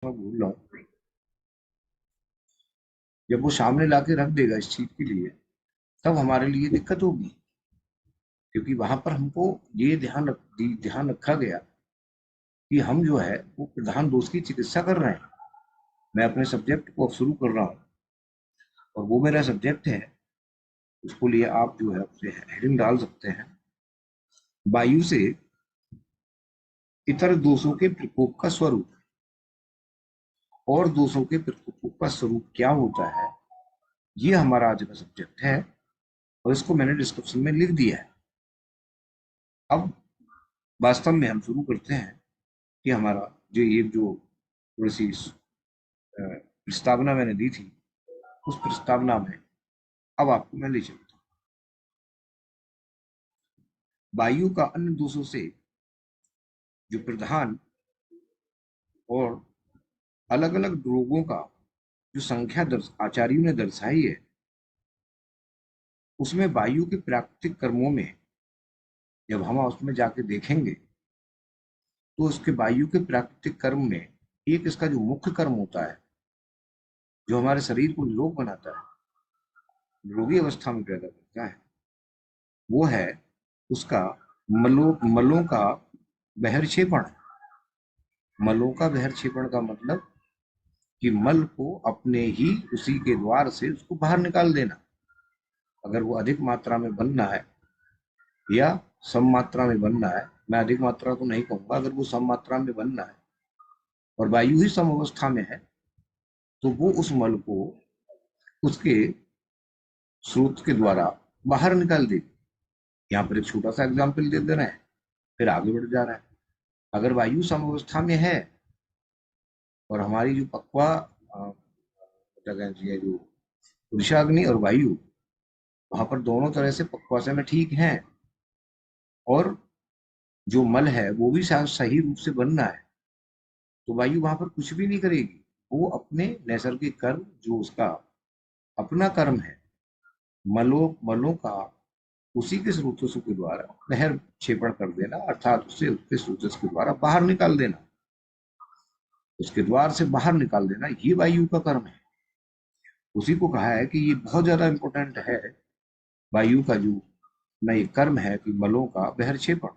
मैं भूल रहा हूँ। जब वो सामने लाके रख देगा इस चीज के लिए, तब हमारे लिए दिक्कत होगी, क्योंकि वहां पर हमको ये ध्यान रखा गया कि हम जो है वो प्रधान दोष की चिकित्सा कर रहे हैं। मैं अपने सब्जेक्ट को अब शुरू कर रहा हूँ, और वो मेरा सब्जेक्ट है। उसको लिए आप जो है उससे हेडिंग डाल सकते हैं, वायु से इतर दोषों के प्रकोप का स्वरूप। और दोषों के प्रकोप का स्वरूप क्या होता है, ये हमारा आज का सब्जेक्ट है, और इसको मैंने डिस्क्रिप्शन में लिख दिया है। अब वास्तव में हम शुरू करते हैं कि हमारा जो ये जो थोड़ी सी प्रस्तावना मैंने दी थी, उस प्रस्तावना में अब आपको मैं ले चलता हूँ। वायु का अन्य दोषों से जो प्रधान और अलग अलग रोगों का जो संख्या आचार्यों ने दर्शाई है, उसमें वायु के प्राकृतिक कर्मों में जब हम उसमें जाके देखेंगे, तो उसके वायु के प्राकृतिक कर्म में एक इसका जो मुख्य कर्म होता है, जो हमारे शरीर को निरोग बनाता है, निरोगी अवस्था में पैदा करता है, वो है उसका मलों का बहिर्क्षेपण। मलों का बहिर्क्षेपण का मतलब कि मल को अपने ही उसी के द्वार से उसको बाहर निकाल देना। अगर वो अधिक मात्रा में बनना है या सम मात्रा में बनना है, मैं अधिक मात्रा तो नहीं कहूंगा, अगर वो सम मात्रा में बनना है और वायु ही सम अवस्था में है, तो वो उस मल को उसके स्रोत के द्वारा बाहर निकाल देगी। यहाँ पर एक छोटा सा एग्जाम्पल दे दे रहे हैं, फिर आगे बढ़ जा रहा है। अगर वायु सम अवस्था में है और हमारी जो पक्वा क्या कहते हैं, जो पुरुषाग्नि और वायु, वहां पर दोनों तरह से पक्वाशय में ठीक है, और जो मल है वो भी सही रूप से बनना है, तो वायु वहां पर कुछ भी नहीं करेगी। वो अपने नैसर्गिक कर्म, जो उसका अपना कर्म है, मलों का उसी के स्रोतों के द्वारा बहिर्क्षेपण कर देना, अर्थात उसे उसके स्रोत के द्वारा बाहर निकाल देना, उसके द्वार से बाहर निकाल देना, ये वायु का कर्म है। उसी को कहा है कि ये बहुत ज्यादा इंपॉर्टेंट है। वायु का जो नए कर्म है कि मलों का बहिर्क्षेपण,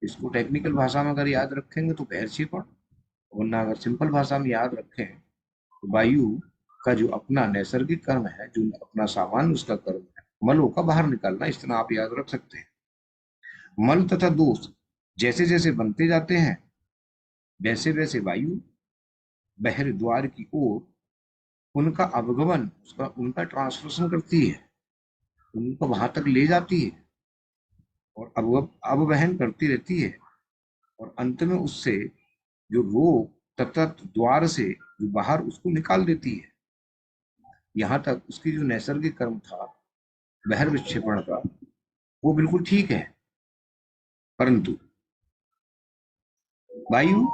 इसको टेक्निकल भाषा में अगर याद रखेंगे तो बहिर्क्षेपण, वरना अगर सिंपल भाषा में याद रखें तो वायु का जो अपना नैसर्गिक कर्म है, जो अपना सामान्य उसका कर्म है, मलों का बाहर निकालना, इस तरह आप याद रख सकते हैं। मल तथा दोष जैसे जैसे बनते जाते हैं, वैसे वैसे वायु बहिर्द्वार की ओर उनका अवगमन, उसका उनका ट्रांसलेशन करती है, उनको वहां तक ले जाती है, और अववहन करती रहती है, और अंत में उससे जो रोग तथा द्वार से जो बाहर उसको निकाल देती है। यहां तक उसकी जो नैसर्गिक कर्म था बहिर्विक्षेपण का, वो बिल्कुल ठीक है। परंतु वायु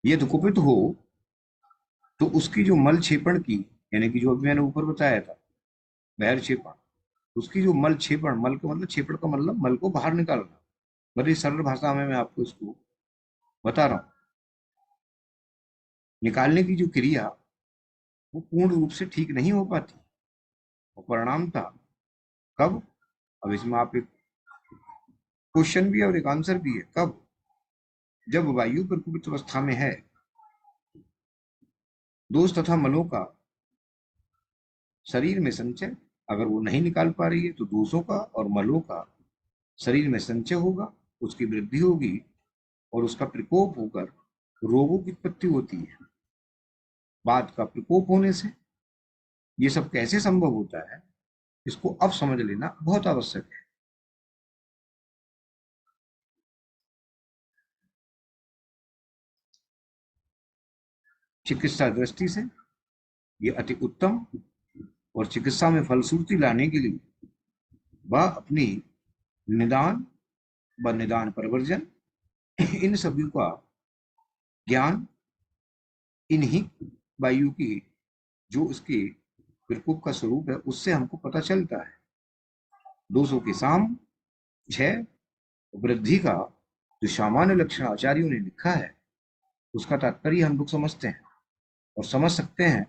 यदि कुपित हो, तो उसकी जो मल क्षेपण की, यानी कि जो अभी मैंने ऊपर बताया था बहिर्क्षेपण, उसकी जो मल क्षेपण, मल का मतलब क्षेपण का मतलब मल को बाहर निकालना, बड़ी सरल भाषा में मैं आपको इसको बता रहा हूँ। निकालने की जो क्रिया वो पूर्ण रूप से ठीक नहीं हो पाती, और परिणाम था कब, अब इसमें आप एक क्वेश्चन भी है और एक आंसर भी है, कब, जब वायु प्रकुपित अवस्था में है, दोष तथा मलों का शरीर में संचय अगर वो नहीं निकाल पा रही है, तो दोषों का और मलों का शरीर में संचय होगा, उसकी वृद्धि होगी, और उसका प्रकोप होकर रोगों की उत्पत्ति होती है। बात का प्रकोप होने से ये सब कैसे संभव होता है, इसको अब समझ लेना बहुत आवश्यक है। चिकित्सा दृष्टि से ये अति उत्तम, और चिकित्सा में फलश्रुति लाने के लिए वह अपनी निदान व निदान प्रवर्जन, इन सभी का ज्ञान इन्हीं वायु की जो उसके प्रकोप का स्वरूप है उससे हमको पता चलता है। दोषों के साम, क्षय, वृद्धि का जो सामान्य लक्षण आचार्यों ने लिखा है, उसका तात्पर्य हम लोग समझते हैं और समझ सकते हैं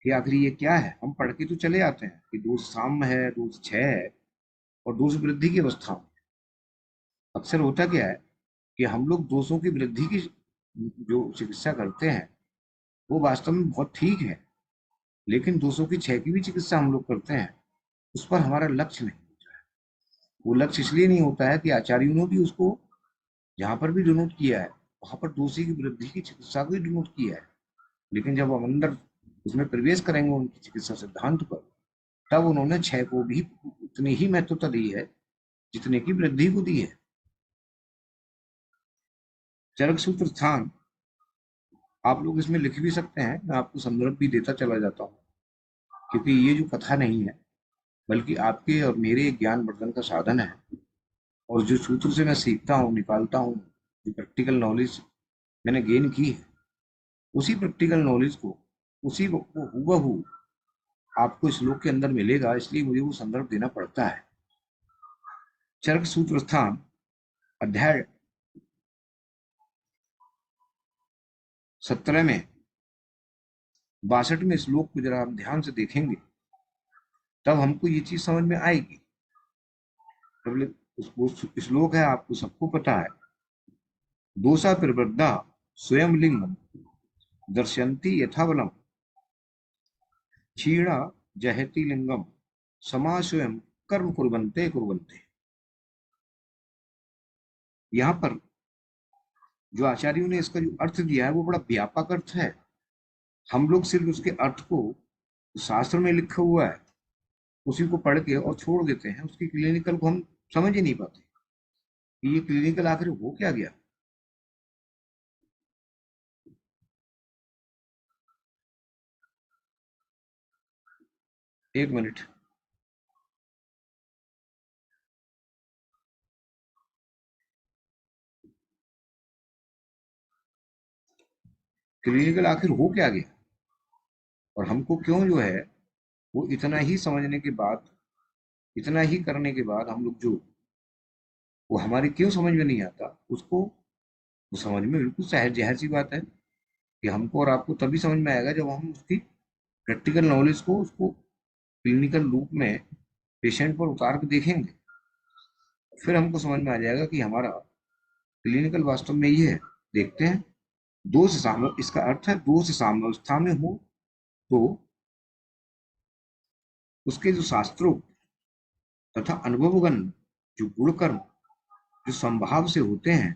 कि आखिर ये क्या है। हम पढ़ के तो चले आते हैं कि दोष साम्य है, दोष क्षय है और दोष वृद्धि की अवस्था में। अक्सर होता क्या है कि हम लोग दोषों की वृद्धि की जो चिकित्सा करते हैं वो वास्तव में बहुत ठीक है, लेकिन दोषों की क्षय की भी चिकित्सा हम लोग करते हैं, उस पर हमारा लक्ष्य नहीं होता है। वो लक्ष्य इसलिए नहीं होता है कि आचार्यों ने भी उसको जहां पर भी डिनोट किया है वहां पर दोषी की वृद्धि की चिकित्सा को ही डिनोट किया है, लेकिन जब हम अंदर उसमें प्रवेश करेंगे उनकी चिकित्सा सिद्धांत पर, तब उन्होंने क्षय को भी उतनी ही महत्वता दी है जितने की वृद्धि को दी है। चरक सूत्र स्थान आप लोग इसमें लिख भी सकते हैं, मैं आपको संदर्भ भी देता चला जाता हूँ, क्योंकि ये जो कथा नहीं है बल्कि आपके और मेरे ज्ञान वर्धन का साधन है। और जो सूत्र से मैं सीखता हूँ, निकालता हूँ, जो प्रैक्टिकल नॉलेज मैंने गेन की है, उसी प्रैक्टिकल नॉलेज को उसी को हूबहू आपको श्लोक के अंदर मिलेगा, इसलिए मुझे वो संदर्भ देना पड़ता है। चरक सूत्र स्थान अध्याय 17 में 62 में श्लोक को जरा हम ध्यान से देखेंगे तब हमको ये चीज समझ में आएगी। श्लोक है, आपको सबको पता है, दोषा प्रवृद्धा स्वयं लिंगम दर्शन्ति यथाबलम क्षीणा जहति लिंगम समा स्वयं कर्म कुर्वन्ते कुर्वन्ते। यहाँ पर जो आचार्यों ने इसका जो अर्थ दिया है वो बड़ा व्यापक अर्थ है। हम लोग सिर्फ उसके अर्थ को शास्त्र में लिखा हुआ है उसी को पढ़ के और छोड़ देते हैं, उसकी क्लिनिकल को हम समझ ही नहीं पाते कि ये क्लिनिकल आखिर हो क्या गया। एक मिनट। क्लिनिकल आखिर हो क्या गया और हमको क्यों जो है वो इतना ही समझने के बाद, इतना ही करने के बाद हम लोग जो वो हमारी क्यों समझ में नहीं आता उसको, वो समझ में बिल्कुल सहज जहर सी बात है कि हमको और आपको तभी समझ में आएगा जब हम उसकी प्रैक्टिकल नॉलेज को उसको क्लिनिकल रूप में पेशेंट पर उतार के देखेंगे। फिर हमको समझ में आ जाएगा कि हमारा क्लिनिकल वास्तव में ये है। देखते हैं, दो से साम्य, इसका अर्थ है दो से साम्यावस्था में हो तो उसके जो शास्त्रों तथा अनुभवगन जो गुण कर्म जो संभाव से होते हैं,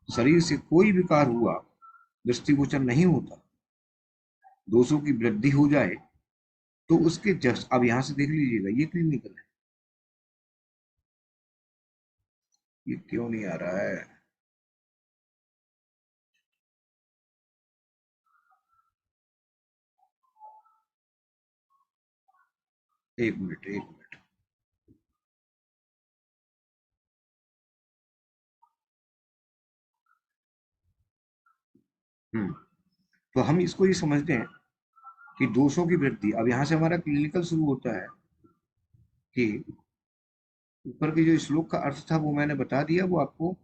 शरीर से कोई विकार हुआ दृष्टिगोचर नहीं होता, दोषों की वृद्धि हो जाए तो उसके जस्ट, अब यहां से देख लीजिएगा ये क्लिनिकल है। ये क्यों नहीं आ रहा है? एक मिनट, एक मिनट। हम्म। तो हम इसको ये समझते हैं कि दोषों की वृद्धि, अब यहां से हमारा क्लिनिकल शुरू होता है कि ऊपर के जो श्लोक का अर्थ था वो मैंने बता दिया, वो आपको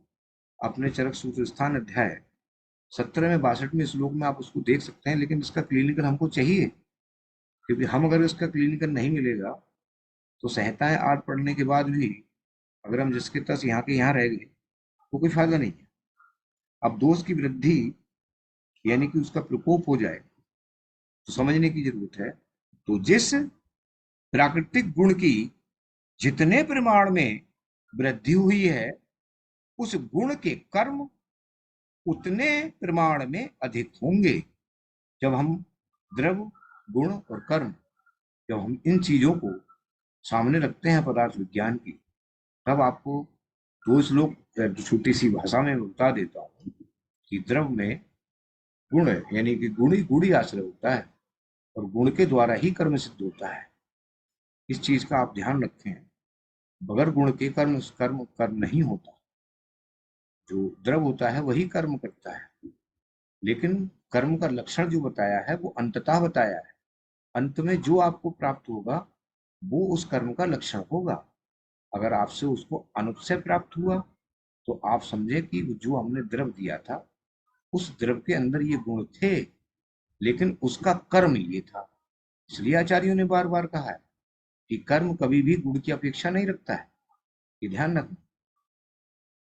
अपने चरक सूत्र स्थान अध्याय 17 में 62 श्लोक में आप उसको देख सकते हैं, लेकिन इसका क्लिनिकल हमको चाहिए, क्योंकि हम अगर इसका क्लिनिकल नहीं मिलेगा तो संहिताएं आठ पढ़ने के बाद भी अगर हम जिसके तस यहाँ के यहाँ रह गए तो कोई फायदा नहीं है। अब दोष की वृद्धि यानी कि उसका प्रकोप हो जाए तो समझने की जरूरत है। तो जिस प्राकृतिक गुण की जितने प्रमाण में वृद्धि हुई है उस गुण के कर्म उतने प्रमाण में अधिक होंगे। जब हम द्रव, गुण और कर्म, जब हम इन चीजों को सामने रखते हैं पदार्थ विज्ञान की, तब आपको दो श्लोक छोटी सी भाषा में बता देता हूँ कि द्रव में गुण यानी कि गुण ही गुण ही आश्रय होता है और गुण के द्वारा ही कर्म सिद्ध होता है। इस चीज का आप ध्यान रखें, बगैर गुण के कर्म कर्म कर्म नहीं होता। जो द्रव होता है वही कर्म करता है, लेकिन कर्म का लक्षण जो बताया है वो अंततः बताया है। अंत में जो आपको प्राप्त होगा वो उस कर्म का लक्षण होगा। अगर आपसे उसको अनुपसे प्राप्त हुआ तो आप समझे कि जो हमने द्रव दिया था उस द्रव के अंदर ये गुण थे, लेकिन उसका कर्म ये था। इसलिए आचार्यों ने बार बार कहा है कि कर्म कभी भी गुण की अपेक्षा नहीं रखता है। ये ध्यान रखना,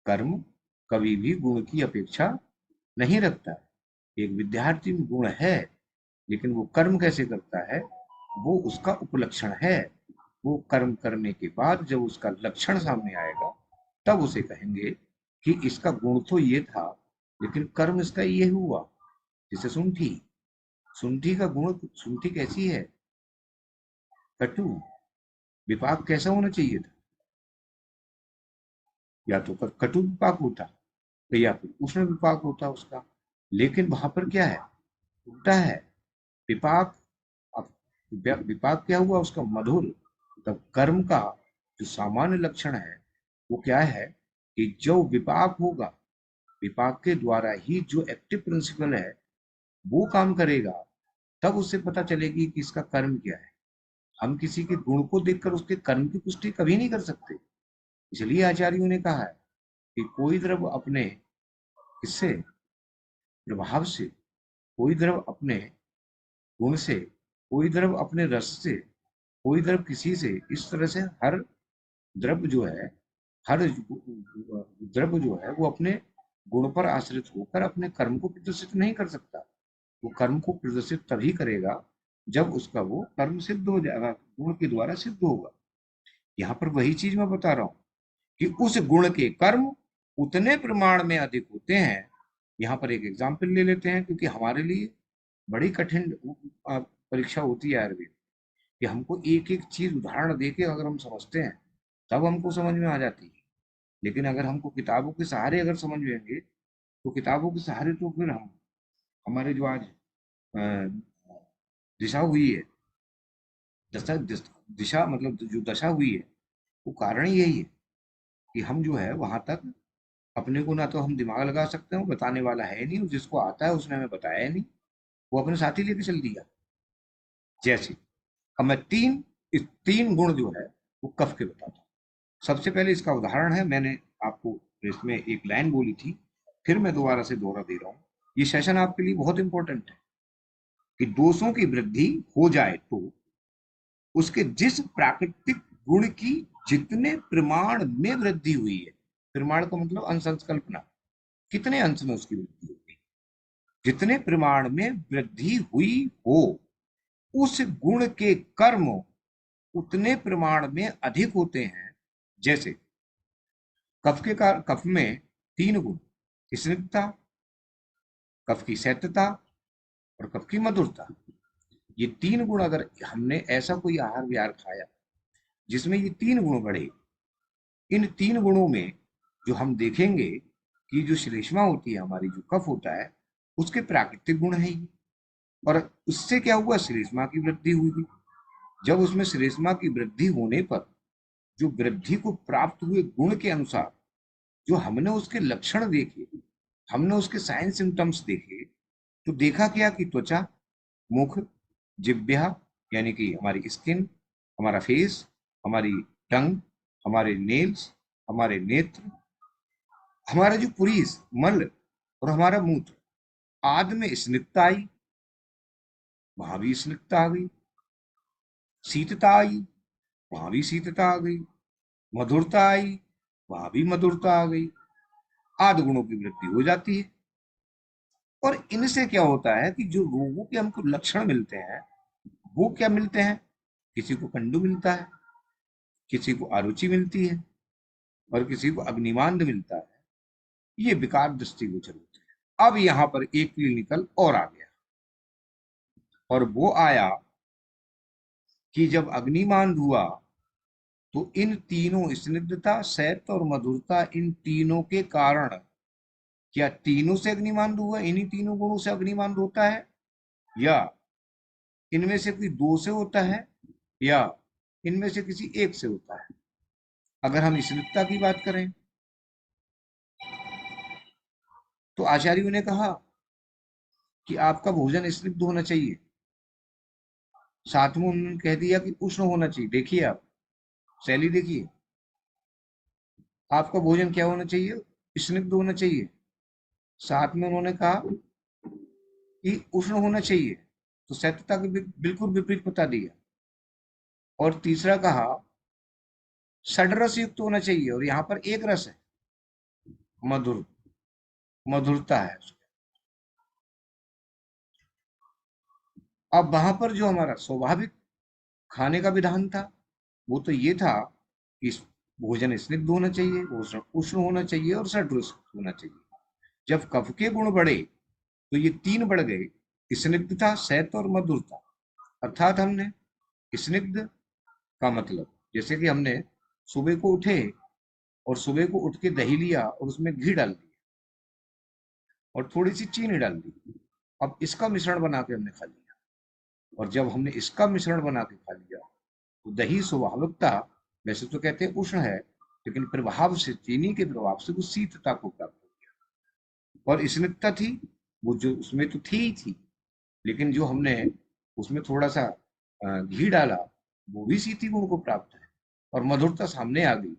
कर्म कभी भी गुण की अपेक्षा नहीं रखता है। एक विद्यार्थी में गुण है, लेकिन वो कर्म कैसे करता है, वो उसका उपलक्षण है। वो कर्म करने के बाद जब उसका लक्षण सामने आएगा, तब उसे कहेंगे कि इसका गुण तो ये था, लेकिन कर्म इसका ये हुआ। जैसे सुंठी, सुंठी का गुण, सुंठी कैसी है, कटु। विपाक कैसा होना चाहिए था, या तो कटु विपाक होता, या फिर उष्ण विपाक होता उसका। लेकिन वहां पर क्या है, उल्टा है। विपाक, अब विपाक क्या हुआ उसका, मधुर। तब कर्म का जो सामान्य लक्षण है वो क्या है, कि जो विपाक होगा, विपाक के द्वारा ही जो एक्टिव प्रिंसिपल है वो काम करेगा, तब उससे पता चलेगी कि इसका कर्म क्या है। हम किसी के गुण को देखकर उसके कर्म की पुष्टि कभी नहीं कर सकते। इसलिए आचार्यों ने कहा है कि कोई द्रव अपने किससे, प्रभाव से, कोई द्रव अपने गुण से, कोई द्रव अपने रस से, कोई द्रव किसी से, इस तरह से हर द्रव जो है, हर द्रव जो है वो अपने गुण पर आश्रित होकर अपने कर्म को प्रदर्शित नहीं कर सकता। वो कर्म को प्रदर्शित तभी करेगा जब उसका वो कर्म सिद्ध हो जाएगा, गुण के द्वारा सिद्ध होगा। यहाँ पर वही चीज मैं बता रहा हूँ कि उस गुण के कर्म उतने प्रमाण में अधिक होते हैं। यहाँ पर एक एग्जाम्पल ले लेते हैं, क्योंकि हमारे लिए बड़ी कठिन परीक्षा होती है आयुर्वेद, कि हमको एक एक चीज उदाहरण देके अगर हम समझते हैं तब हमको समझ में आ जाती है। लेकिन अगर हमको किताबों के सहारे अगर समझ लेंगे, तो किताबों के सहारे तो फिर हम, हमारे जो आज दिशा हुई है, दशा दिशा मतलब जो दशा हुई है, वो कारण यही है कि हम जो है वहां तक अपने को ना तो हम दिमाग लगा सकते हो, बताने वाला है नहीं, जिसको आता है उसने हमें बताया नहीं, वो अपने साथ ही लेके चल दिया। जैसे अब मैं तीन गुण जो है वो कफ के बताता हूँ। सबसे पहले इसका उदाहरण है, मैंने आपको इसमें एक लाइन बोली थी, फिर मैं दोबारा से दोहरा दे रहा हूँ। ये सेशन आपके लिए बहुत इंपॉर्टेंट है कि दोषों की वृद्धि हो जाए तो उसके जिस प्राकृतिक गुण की जितने प्रमाण में वृद्धि हुई है, प्रमाण का मतलब अंश अंश कल्पना, कितने अंश में उसकी वृद्धि होगी, जितने प्रमाण में वृद्धि हुई हो, उस गुण के कर्म उतने प्रमाण में अधिक होते हैं। जैसे कफ में तीन गुण, स्निग्धता, कफ की शैत्यता और कफ की मधुरता। ये तीन गुण अगर हमने ऐसा कोई आहार विहार खाया जिसमें ये तीन गुण बढ़े, इन तीन गुणों में जो हम देखेंगे कि जो श्लेष्मा होती है हमारी, जो कफ होता है, उसके प्राकृतिक गुण है ये। और उससे क्या हुआ, श्लेष्मा की वृद्धि हुई। जब उसमें श्लेष्मा की वृद्धि होने पर जो वृद्धि को प्राप्त हुए गुण के अनुसार जो हमने उसके लक्षण देखे, हमने उसके साइन सिम्टम्स देखे, तो देखा क्या कि त्वचा, मुख, जिह्वा यानी कि हमारी स्किन, हमारा फेस, हमारी टंग, हमारे नेल्स, हमारे नेत्र, हमारा जो पुरीस मल और हमारा मूत्र आदि में स्निग्धता आई, वहां भी स्निग्धता आ गई। शीतता आई, वहां भी शीतता आ गई। मधुरता आई, वहां भी मधुरता आ गई। आदि गुणों की वृद्धि हो जाती है। और इनसे क्या होता है कि जो रोगों के हमको लक्षण मिलते हैं वो क्या मिलते हैं, किसी को कंडू मिलता है, किसी को आरुचि मिलती है, और किसी को अग्निमांद मिलता है। ये विकार दृष्टिगोचर होते हैं। अब यहाँ पर एक क्लिनिकल और आ गया, और वो आया कि जब अग्निमांद हुआ तो इन तीनों, स्निग्धता, शैत और मधुरता, इन तीनों के कारण, क्या तीनों से अग्निमांद हुआ, इन्हीं तीनों गुणों से अग्निमांद होता है, या इनमें से कोई दो से होता है, या इनमें से किसी एक से होता है। अगर हम स्निग्धता की बात करें तो आचार्यों ने कहा कि आपका भोजन स्निग्ध होना चाहिए, साथ में उन्होंने कह दिया कि उष्ण होना चाहिए। देखिए आप शैली देखिए, आपका भोजन क्या होना चाहिए, स्निग्ध होना चाहिए। साथ में उन्होंने कहा कि उष्ण होना चाहिए, तो सत्यता के बिल्कुल विपरीत बता दिया। और तीसरा कहा षड्रस युक्त होना चाहिए, और यहाँ पर एक रस है, मधुर, मधुरता है। अब वहां पर जो हमारा स्वाभाविक खाने का विधान था वो तो ये था कि भोजन स्निग्ध होना चाहिए, उष्ण उष्ण होना चाहिए और षड्रस होना चाहिए। जब कफ के गुण बढ़े तो ये तीन बढ़ गए, स्निग्धता, शैत और मधुरता। अर्थात हमने स्निग्ध का मतलब जैसे कि हमने सुबह को उठे और सुबह को उठ के दही लिया और उसमें घी डाल दिया और थोड़ी सी चीनी डाल दी, अब इसका मिश्रण बना के हमने खा लिया। और जब हमने इसका मिश्रण बना के खा लिया तो दही स्वाभाविकता वैसे तो कहते हैं उष्ण है, लेकिन प्रभाव से, चीनी के प्रभाव से वो शीतता को प्राप्त हो गया। और स्निग्धता थी, वो जो उसमें तो थी ही थी, लेकिन जो हमने उसमें थोड़ा सा घी डाला वो भी शीती गुण को प्राप्त है, और मधुरता सामने आ गई।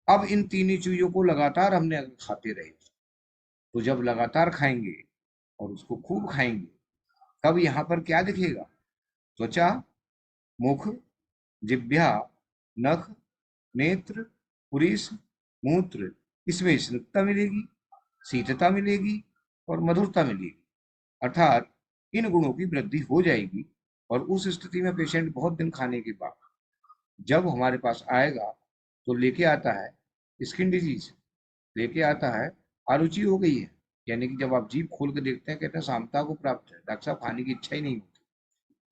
अब इन तीन ही चीजों को लगातार हमने अगर खाते रहे तो जब लगातार खाएंगे और उसको खूब खाएंगे तब यहाँ पर क्या दिखेगा? त्वचा, मुख, जिह्वा, नख, नेत्र, पुरीष, मूत्र, इसमें स्निग्धता मिलेगी, शीतता मिलेगी और मधुरता मिलेगी। अर्थात इन गुणों की वृद्धि हो जाएगी। और उस स्थिति में पेशेंट बहुत दिन खाने के बाद जब हमारे पास आएगा तो लेके आता है स्किन डिजीज, लेके आता है आरुचि हो गई है, यानी कि जब आप जीभ खोल के देखते हैं कहते हैं सामता को प्राप्त है, डॉक्टर साहब खाने की इच्छा ही नहीं होती।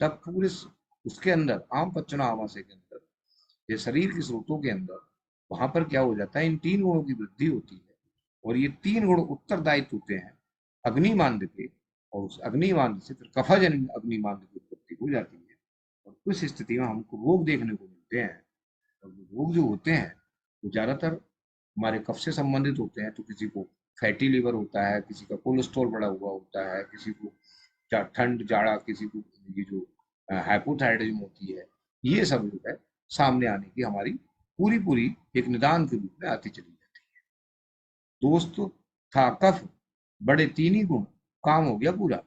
तब पूरे उसके अंदर आम पच्चना आमाशय के अंदर, ये शरीर के स्रोतों के अंदर, वहां पर क्या हो जाता है, इन तीन गुणों की वृद्धि होती है। और ये तीन गुण उत्तरदायित्व होते हैं अग्निमांद के, और उस अग्निमांद से फिर कफाजन्य अग्निमांद की उत्पत्ति हो जाती है। और उस स्थिति में हमको रोग देखने को मिलते हैं। और रोग जो होते हैं वो ज्यादातर हमारे कफ से संबंधित होते हैं। तो किसी को फैटी लीवर होता है, किसी का कोलेस्ट्रॉल बढ़ा हुआ होता है, किसी को ठंड जाड़ा, किसी को ये जो हाइपोथायराइडिज्म होती है, ये सब जो है सामने आने की हमारी पूरी पूरी एक निदान के रूप में आती चली जाती है। दोस्त था कफ, बड़े तीन ही गुण, काम हो गया पूरा।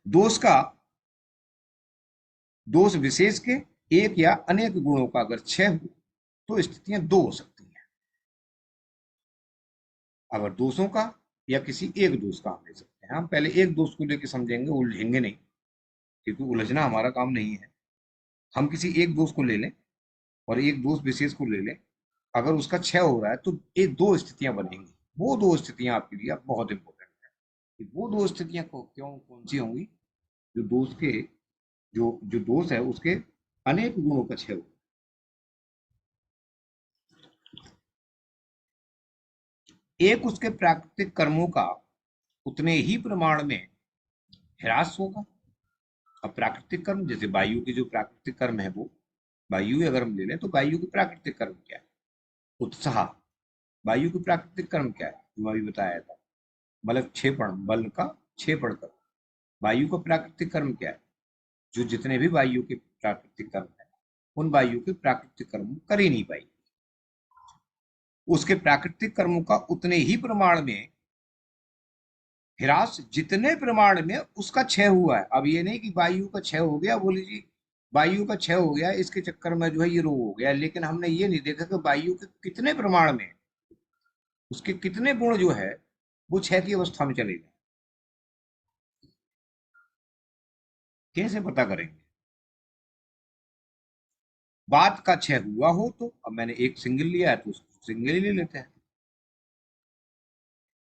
दोष का, दोष विशेष के एक या अनेक गुणों का अगर क्षय हो तो स्थितियां दो हो सकती हैं। अगर दोषों का या किसी एक दोष का हम ले सकते हैं। हम पहले एक दोष को लेकर समझेंगे, उलझेंगे नहीं, क्योंकि उलझना हमारा काम नहीं है। हम किसी एक दोष को ले लें और एक दोष विशेष को ले लें, अगर उसका क्षय हो रहा है तो एक दो स्थितियां बनेंगी। वो दो स्थितियां आपके लिए बहुत इंपॉर्टेंट है कि वो दो स्थितियां क्यों, कौन सी होंगी? जो दोष के, जो जो दोष है उसके अनेक गुणों का क्षय हो, एक उसके प्राकृतिक कर्मों का उतने ही प्रमाण में ह्रास होगा। अब प्राकृतिक कर्म जैसे वायु के जो प्राकृतिक कर्म है वो, वायु अगर हम ले लें तो वायु के प्राकृतिक कर्म क्या है? उत्साह। वायु के प्राकृतिक कर्म क्या है जो अभी बताया था? मतलब क्षेपण, बल का क्षेपण कर्म। वायु का प्राकृतिक कर्म क्या है? जो जितने भी वायु के प्राकृतिक कर्म है उन वायु के प्राकृतिक कर्म कर ही नहीं पाई। उसके प्राकृतिक कर्मों का उतने ही प्रमाण में ह्रास जितने प्रमाण में उसका क्षय हुआ है। अब ये नहीं कि वायु का क्षय हो गया, बोली जी वायु का क्षय हो गया इसके चक्कर में जो है ये रोग हो गया, लेकिन हमने ये नहीं देखा कि वायु के कितने प्रमाण में, उसके कितने गुण जो है वो क्षय की अवस्था में चले गए। कैसे पता करेंगे? बात का क्षय हुआ हो तो, अब मैंने एक सिंगल लिया है तो सिंगल ही ले लेते हैं।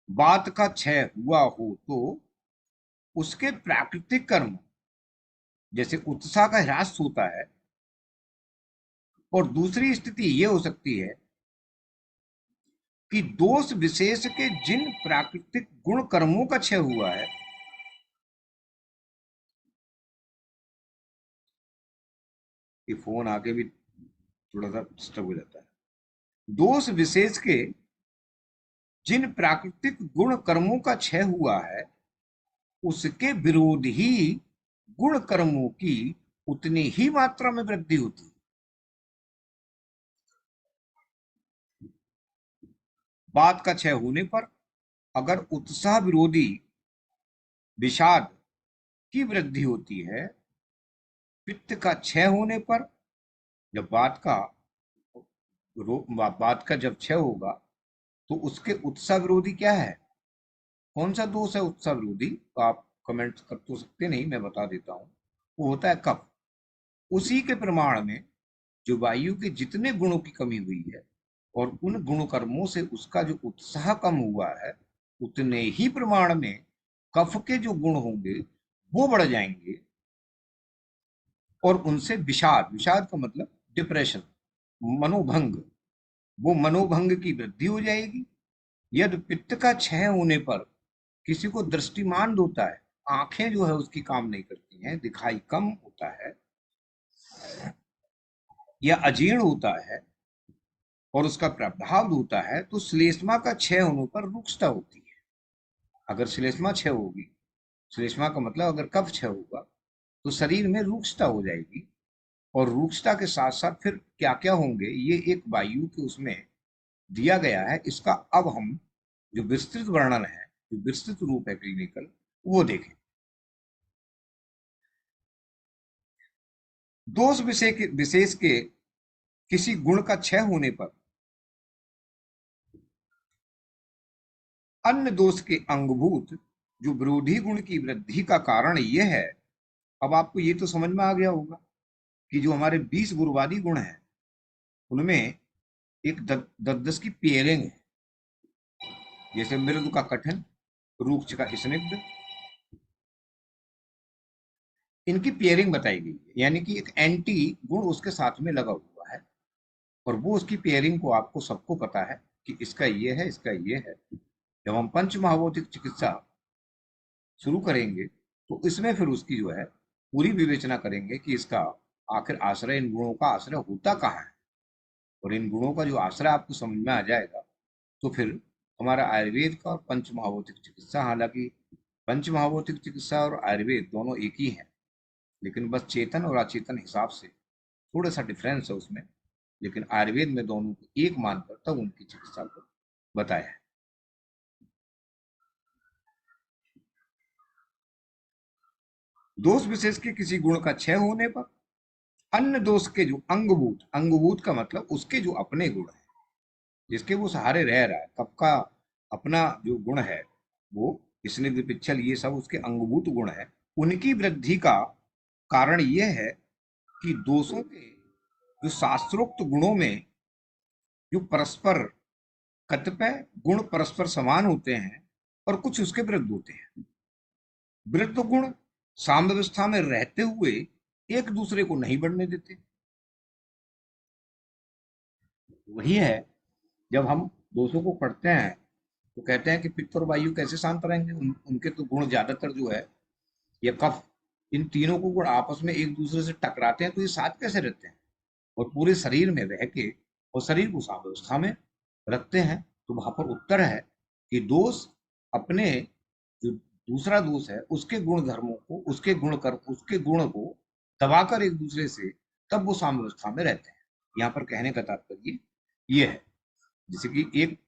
बात का क्षय हुआ हो तो उसके प्राकृतिक कर्म, जैसे उत्साह का ह्रास होता है। और दूसरी स्थिति ये हो सकती है कि दोष विशेष के जिन प्राकृतिक गुण कर्मों का क्षय हुआ है, ये फोन आके भी थोड़ा सा डिस्टर्ब हो जाता है। दोष विशेष के जिन प्राकृतिक गुण कर्मों का क्षय हुआ है उसके विरोध ही गुण कर्मों की उतनी ही मात्रा में वृद्धि होती है। बात का क्षय होने पर अगर उत्साह विरोधी विषाद की वृद्धि होती है पित्त का क्षय होने पर, जब बात का जब क्षय होगा तो उसके उत्साह विरोधी क्या है, कौन सा दोष है उत्साह विरोधी, तो आप कमेंट कर तो सकते नहीं, मैं बता देता हूं, वो होता है कफ। उसी के प्रमाण में जो वायु के जितने गुणों की कमी हुई है और उन गुण कर्मों से उसका जो उत्साह कम हुआ है, उतने ही प्रमाण में कफ के जो गुण होंगे वो बढ़ जाएंगे और उनसे विषाद, विषाद का मतलब डिप्रेशन, मनोभंग, वो मनोभंग की वृद्धि हो जाएगी। यदि पित्त का क्षय होने पर किसी को दृष्टिमांद होता है, आंखें जो है उसकी काम नहीं करती हैं, दिखाई कम होता है या अजीर्ण होता है और उसका प्रभाव होता है, तो श्लेष्मा का क्षय होने पर रुक्षता होती है। अगर श्लेष्मा क्षय होगी, श्लेष्मा का मतलब अगर कफ क्षय होगा तो शरीर में रुक्षता हो जाएगी और रुक्षता के साथ साथ फिर क्या क्या होंगे ये एक वायु के उसमें दिया गया है। इसका अब हम जो विस्तृत वर्णन है, जो विस्तृत रूप है क्लिनिकल, वो देखें। दोष विशेष के किसी गुण का क्षय होने पर अन्य दोष के अंगभूत जो विरोधी गुण की वृद्धि का कारण यह है। अब आपको ये तो समझ में आ गया होगा कि जो हमारे 20 गुरुवादी गुण हैं उनमें एक 10 की पेयरिंग है, जैसे मृदु का कठिन, रूक्ष का स्निग्ध, इनकी पेयरिंग बताई गई है, यानी कि एक एंटी गुण उसके साथ में लगा हुआ है और वो उसकी पेयरिंग को आपको सबको पता है कि इसका ये है, इसका ये है। जब हम पंच महाभौतिक चिकित्सा शुरू करेंगे तो इसमें फिर उसकी जो है पूरी विवेचना करेंगे कि इसका आखिर आश्रय, इन गुणों का आश्रय होता कहाँ है। और इन गुणों का जो आश्रय आपको समझ में आ जाएगा तो फिर हमारा आयुर्वेद का और पंच महाभौतिक चिकित्सा, हालांकि पंच महाभौतिक चिकित्सा और आयुर्वेद दोनों एक ही है, लेकिन बस चेतन और अचेतन हिसाब से थोड़ा सा डिफरेंस है उसमें, लेकिन आयुर्वेद में दोनों को एक मानकर तब उनकी चिकित्सा को बताया है। दोष विशेष के किसी गुण का क्षय होने पर अन्य दोष के जो अंगभूत, अंगभूत का मतलब उसके जो अपने गुण है, जिसके वो सहारे रह रहा है, कब का अपना जो गुण है वो स्निग्ध, पिच्छल, ये सब उसके अंगभूत गुण है, उनकी वृद्धि का कारण यह है कि दोषों के जो शास्त्रोक्त गुणों में जो परस्पर, कतिपय गुण परस्पर समान होते हैं और कुछ उसके विरुद्ध होते हैं। विरुद्ध गुण साम्यावस्था में रहते हुए एक दूसरे को नहीं बढ़ने देते। वही है, जब हम दोषों को पढ़ते हैं तो कहते हैं कि पित्त और वायु कैसे शांत रहेंगे, उनके तो गुण ज्यादातर जो है, ये कफ, इन तीनों को गुण आपस में एक दूसरे से टकराते हैं तो ये साथ कैसे रहते हैं और पूरे शरीर में रह के और शरीर को साम्यावस्था में रखते हैं। तो वहां पर उत्तर है कि दोष अपने जो दूसरा दोष है उसके गुण धर्मों को, उसके गुण को दबाकर एक दूसरे से तब वो साम्यावस्था में रहते हैं। यहाँ पर कहने का तात्पर्य ये है, जैसे कि एक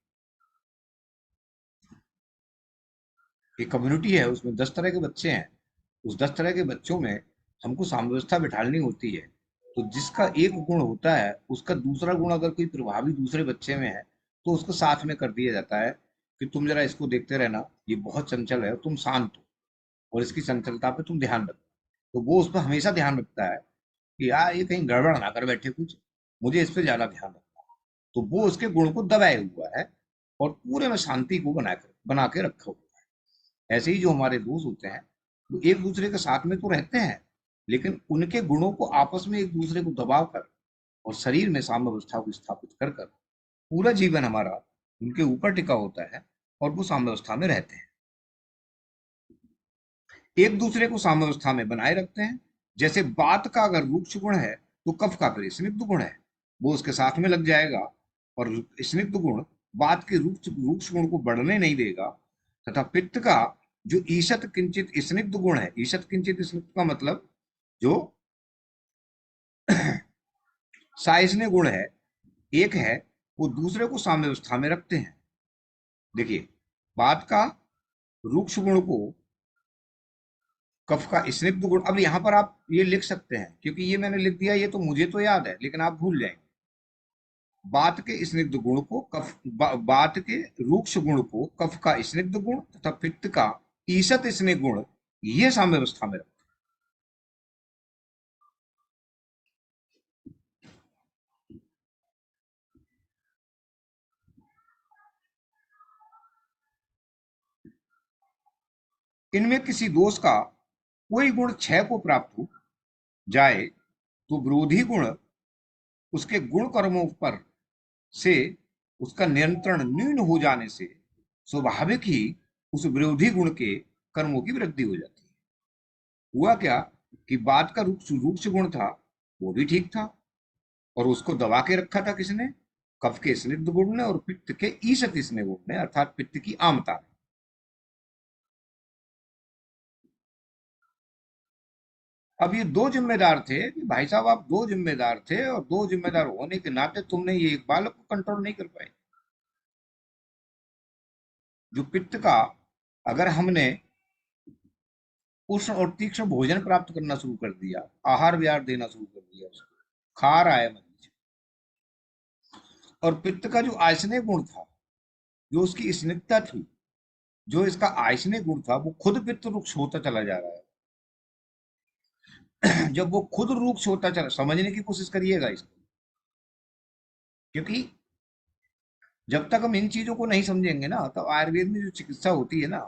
कम्युनिटी है, उसमें 10 तरह के बच्चे हैं, उस 10 तरह के बच्चों में हमको साम्यवस्था बिठानी होती है, तो जिसका एक गुण होता है उसका दूसरा गुण अगर कोई प्रभावी दूसरे बच्चे में है तो उसको साथ में कर दिया जाता है कि तुम जरा इसको देखते रहना, ये बहुत चंचल है, तुम शांत हो और इसकी चंचलता पे तुम ध्यान रखो। तो वो उस पर हमेशा ध्यान रखता है कि यार ये कहीं गड़बड़ ना कर बैठे कुछ, मुझे इस पर ज्यादा ध्यान रखना है। तो वो उसके गुण को दबाए हुआ है और पूरे में शांति को बना के रखा हुआ है। ऐसे ही जो हमारे दोस्त होते हैं वो एक दूसरे के साथ में तो रहते हैं, लेकिन उनके गुणों को आपस में एक दूसरे को दबाव कर और शरीर में साम्य अवस्था को स्थापित कर कर पूरा जीवन हमारा उनके ऊपर टिका होता है और वो साम्य अवस्था में रहते हैं, एक दूसरे को साम्य अवस्था में बनाए रखते हैं। जैसे बात का अगर रूक्ष गुण है तो कफ का फिर स्निग्ध गुण है, वो उसके साथ में लग जाएगा और स्निग्ध गुण बात के रूक्ष गुण को बढ़ने नहीं देगा। तथा पित्त का जो ईशत किंचित स्निग्ध गुण है, ईशत किंचित स्निग्ध का मतलब जो साइजने गुण है, एक है, वो दूसरे को साम्य अवस्था में रखते हैं। देखिए, बात का रूक्ष गुण को कफ का स्निग्ध गुण, अब यहां पर आप ये लिख सकते हैं क्योंकि ये मैंने लिख दिया, ये तो मुझे तो याद है लेकिन आप भूल जाएंगे। बात के स्निग्ध गुण को बात के रूक्ष गुण को कफ का स्निग्ध गुण तथा पित्त का ईषत स्नेह गुण, ये साम्यावस्था में रखते हैं। इनमें किसी दोष का कोई गुण क्षय को प्राप्त हो जाए तो विरोधी गुण उसके गुण कर्मों पर से उसका नियंत्रण न्यून हो जाने से स्वाभाविक ही उस विरोधी गुण के कर्मों की वृद्धि हो जाती है। हुआ क्या कि बात का रूक्ष गुण था, वो भी ठीक था, और उसको दबा के रखा था किसने? कफ के स्निग्ध गुण ने और पित्त के ईशत स्नेह गुण ने, अर्थात पित्त की आमता ने। अब ये दो जिम्मेदार थे कि भाई साहब आप दो जिम्मेदार थे, और दो जिम्मेदार होने के नाते तुमने ये एक बालक को कंट्रोल नहीं कर पाए। जो पित्त का, अगर हमने उष्ण और तीक्ष्ण भोजन प्राप्त करना शुरू कर दिया, आहार विहार देना शुरू कर दिया, उसको खा रहा है मरीज, और पित्त का जो आयसनीय गुण था, जो उसकी स्निग्धता थी, जो इसका आयसनीय गुण था, वो खुद पित्त रुक्ष होता चला जा रहा है। जब वो खुद रुक्ष होता चला, समझने की कोशिश करिएगा इसको, क्योंकि जब तक हम इन चीजों को नहीं समझेंगे ना, तो आयुर्वेद में जो चिकित्सा होती है ना,